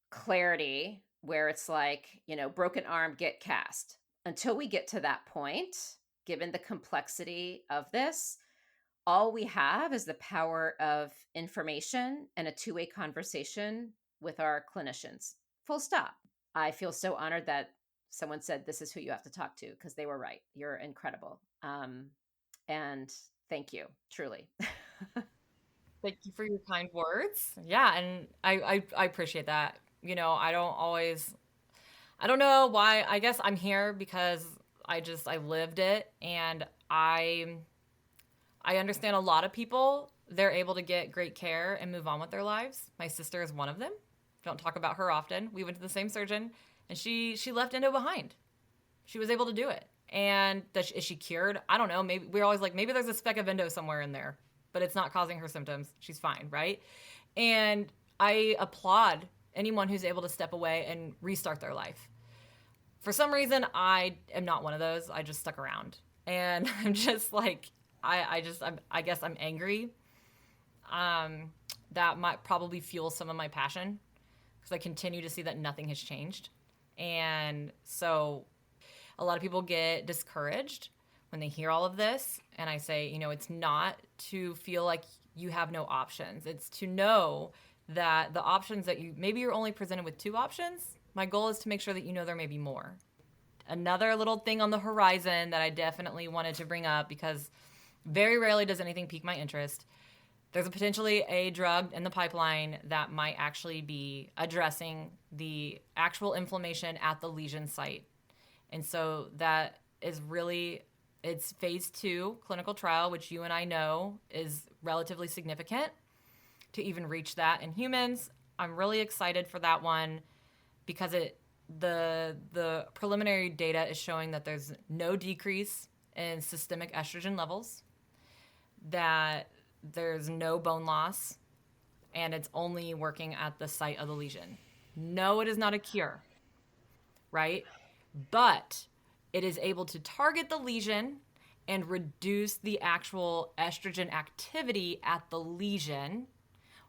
[SPEAKER 2] clarity, where it's like, broken arm, get cast, until we get to that point, given the complexity of this, all we have is the power of information and a two-way conversation with our clinicians. Full stop. I feel so honored that someone said this is who you have to talk to, because they were right. You're incredible. And thank you, truly.
[SPEAKER 1] Thank you for your kind words. Yeah, and I appreciate that. I don't know why. I guess I'm here because I lived it, and I understand a lot of people, they're able to get great care and move on with their lives. My sister is one of them. Don't talk about her often. We went to the same surgeon, and she left endo behind. She was able to do it. And is she cured? I don't know. Maybe we're always like, maybe there's a speck of endo somewhere in there, but it's not causing her symptoms. She's fine, right? And I applaud anyone who's able to step away and restart their life. For some reason, I am not one of those. I just stuck around, and I'm just like, I guess I'm angry. That might probably fuel some of my passion because I continue to see that nothing has changed, and so a lot of people get discouraged when they hear all of this. And I say, it's not to feel like you have no options. It's to know that the options that maybe you're only presented with two options. My goal is to make sure that there may be more. Another little thing on the horizon that I definitely wanted to bring up, because very rarely does anything pique my interest. There's potentially a drug in the pipeline that might actually be addressing the actual inflammation at the lesion site. And so that is really, it's phase 2 clinical trial, which you and I know is relatively significant to even reach that in humans. I'm really excited for that one because the preliminary data is showing that there's no decrease in systemic estrogen levels, that there's no bone loss, and it's only working at the site of the lesion. No, it is not a cure, right? But it is able to target the lesion and reduce the actual estrogen activity at the lesion,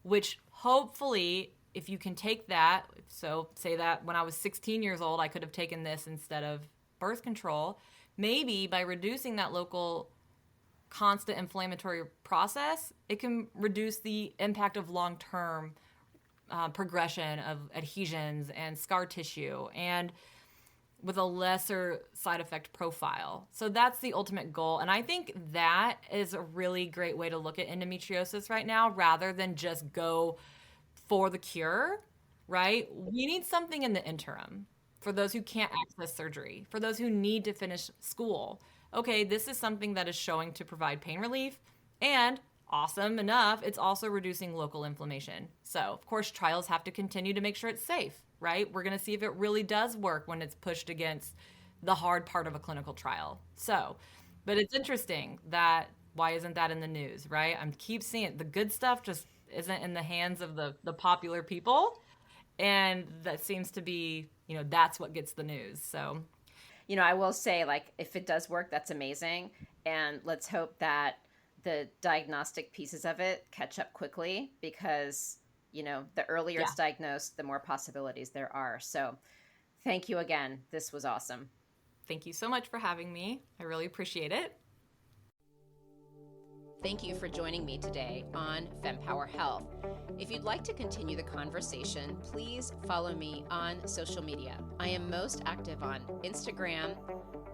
[SPEAKER 1] which hopefully, if you can take that, so say that when I was 16 years old, I could have taken this instead of birth control, maybe by reducing that local constant inflammatory process, it can reduce the impact of long-term progression of adhesions and scar tissue, and with a lesser side effect profile. So that's the ultimate goal. And I think that is a really great way to look at endometriosis right now, rather than just go for the cure, right? We need something in the interim for those who can't access surgery, for those who need to finish school. Okay, this is something that is showing to provide pain relief, and awesome enough, it's also reducing local inflammation. So, of course, trials have to continue to make sure it's safe, right? We're going to see if it really does work when it's pushed against the hard part of a clinical trial. So, but it's interesting that why isn't that in the news, right? I keep seeing it. The good stuff just isn't in the hands of the popular people. And that seems to be, that's what gets the news. So,
[SPEAKER 2] I will say, like, if it does work, that's amazing. And let's hope that the diagnostic pieces of it catch up quickly because, the earlier
[SPEAKER 1] Yeah.
[SPEAKER 2] it's diagnosed, the more possibilities there are. So thank you again. This was awesome.
[SPEAKER 1] Thank you so much for having me. I really appreciate it.
[SPEAKER 2] Thank you for joining me today on Fempower Health. If you'd like to continue the conversation, please follow me on social media. I am most active on Instagram,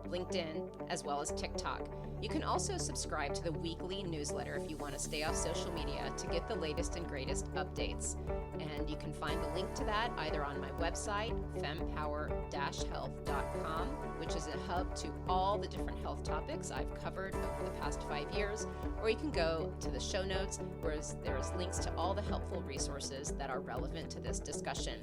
[SPEAKER 2] LinkedIn, as well as TikTok. You can also subscribe to the weekly newsletter if you want to stay off social media to get the latest and greatest updates. And you can find the link to that either on my website, fempower-health.com, which is a hub to all the different health topics I've covered over the past 5 years, or you can go to the show notes where there's links to all the helpful resources that are relevant to this discussion.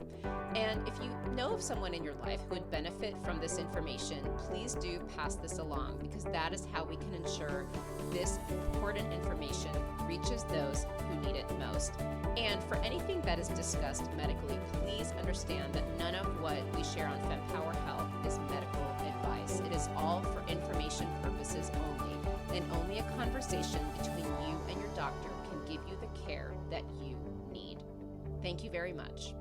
[SPEAKER 2] And if you know of someone in your life who would benefit from this information, please do pass this along, because that is how we can ensure this important information reaches those who need it most. And for anything that is discussed medically, please understand that none of what we share on Fempower Health is medical advice. It is all for information purposes only, and only a conversation between you and your doctor can give you the care that you need. Thank you very much.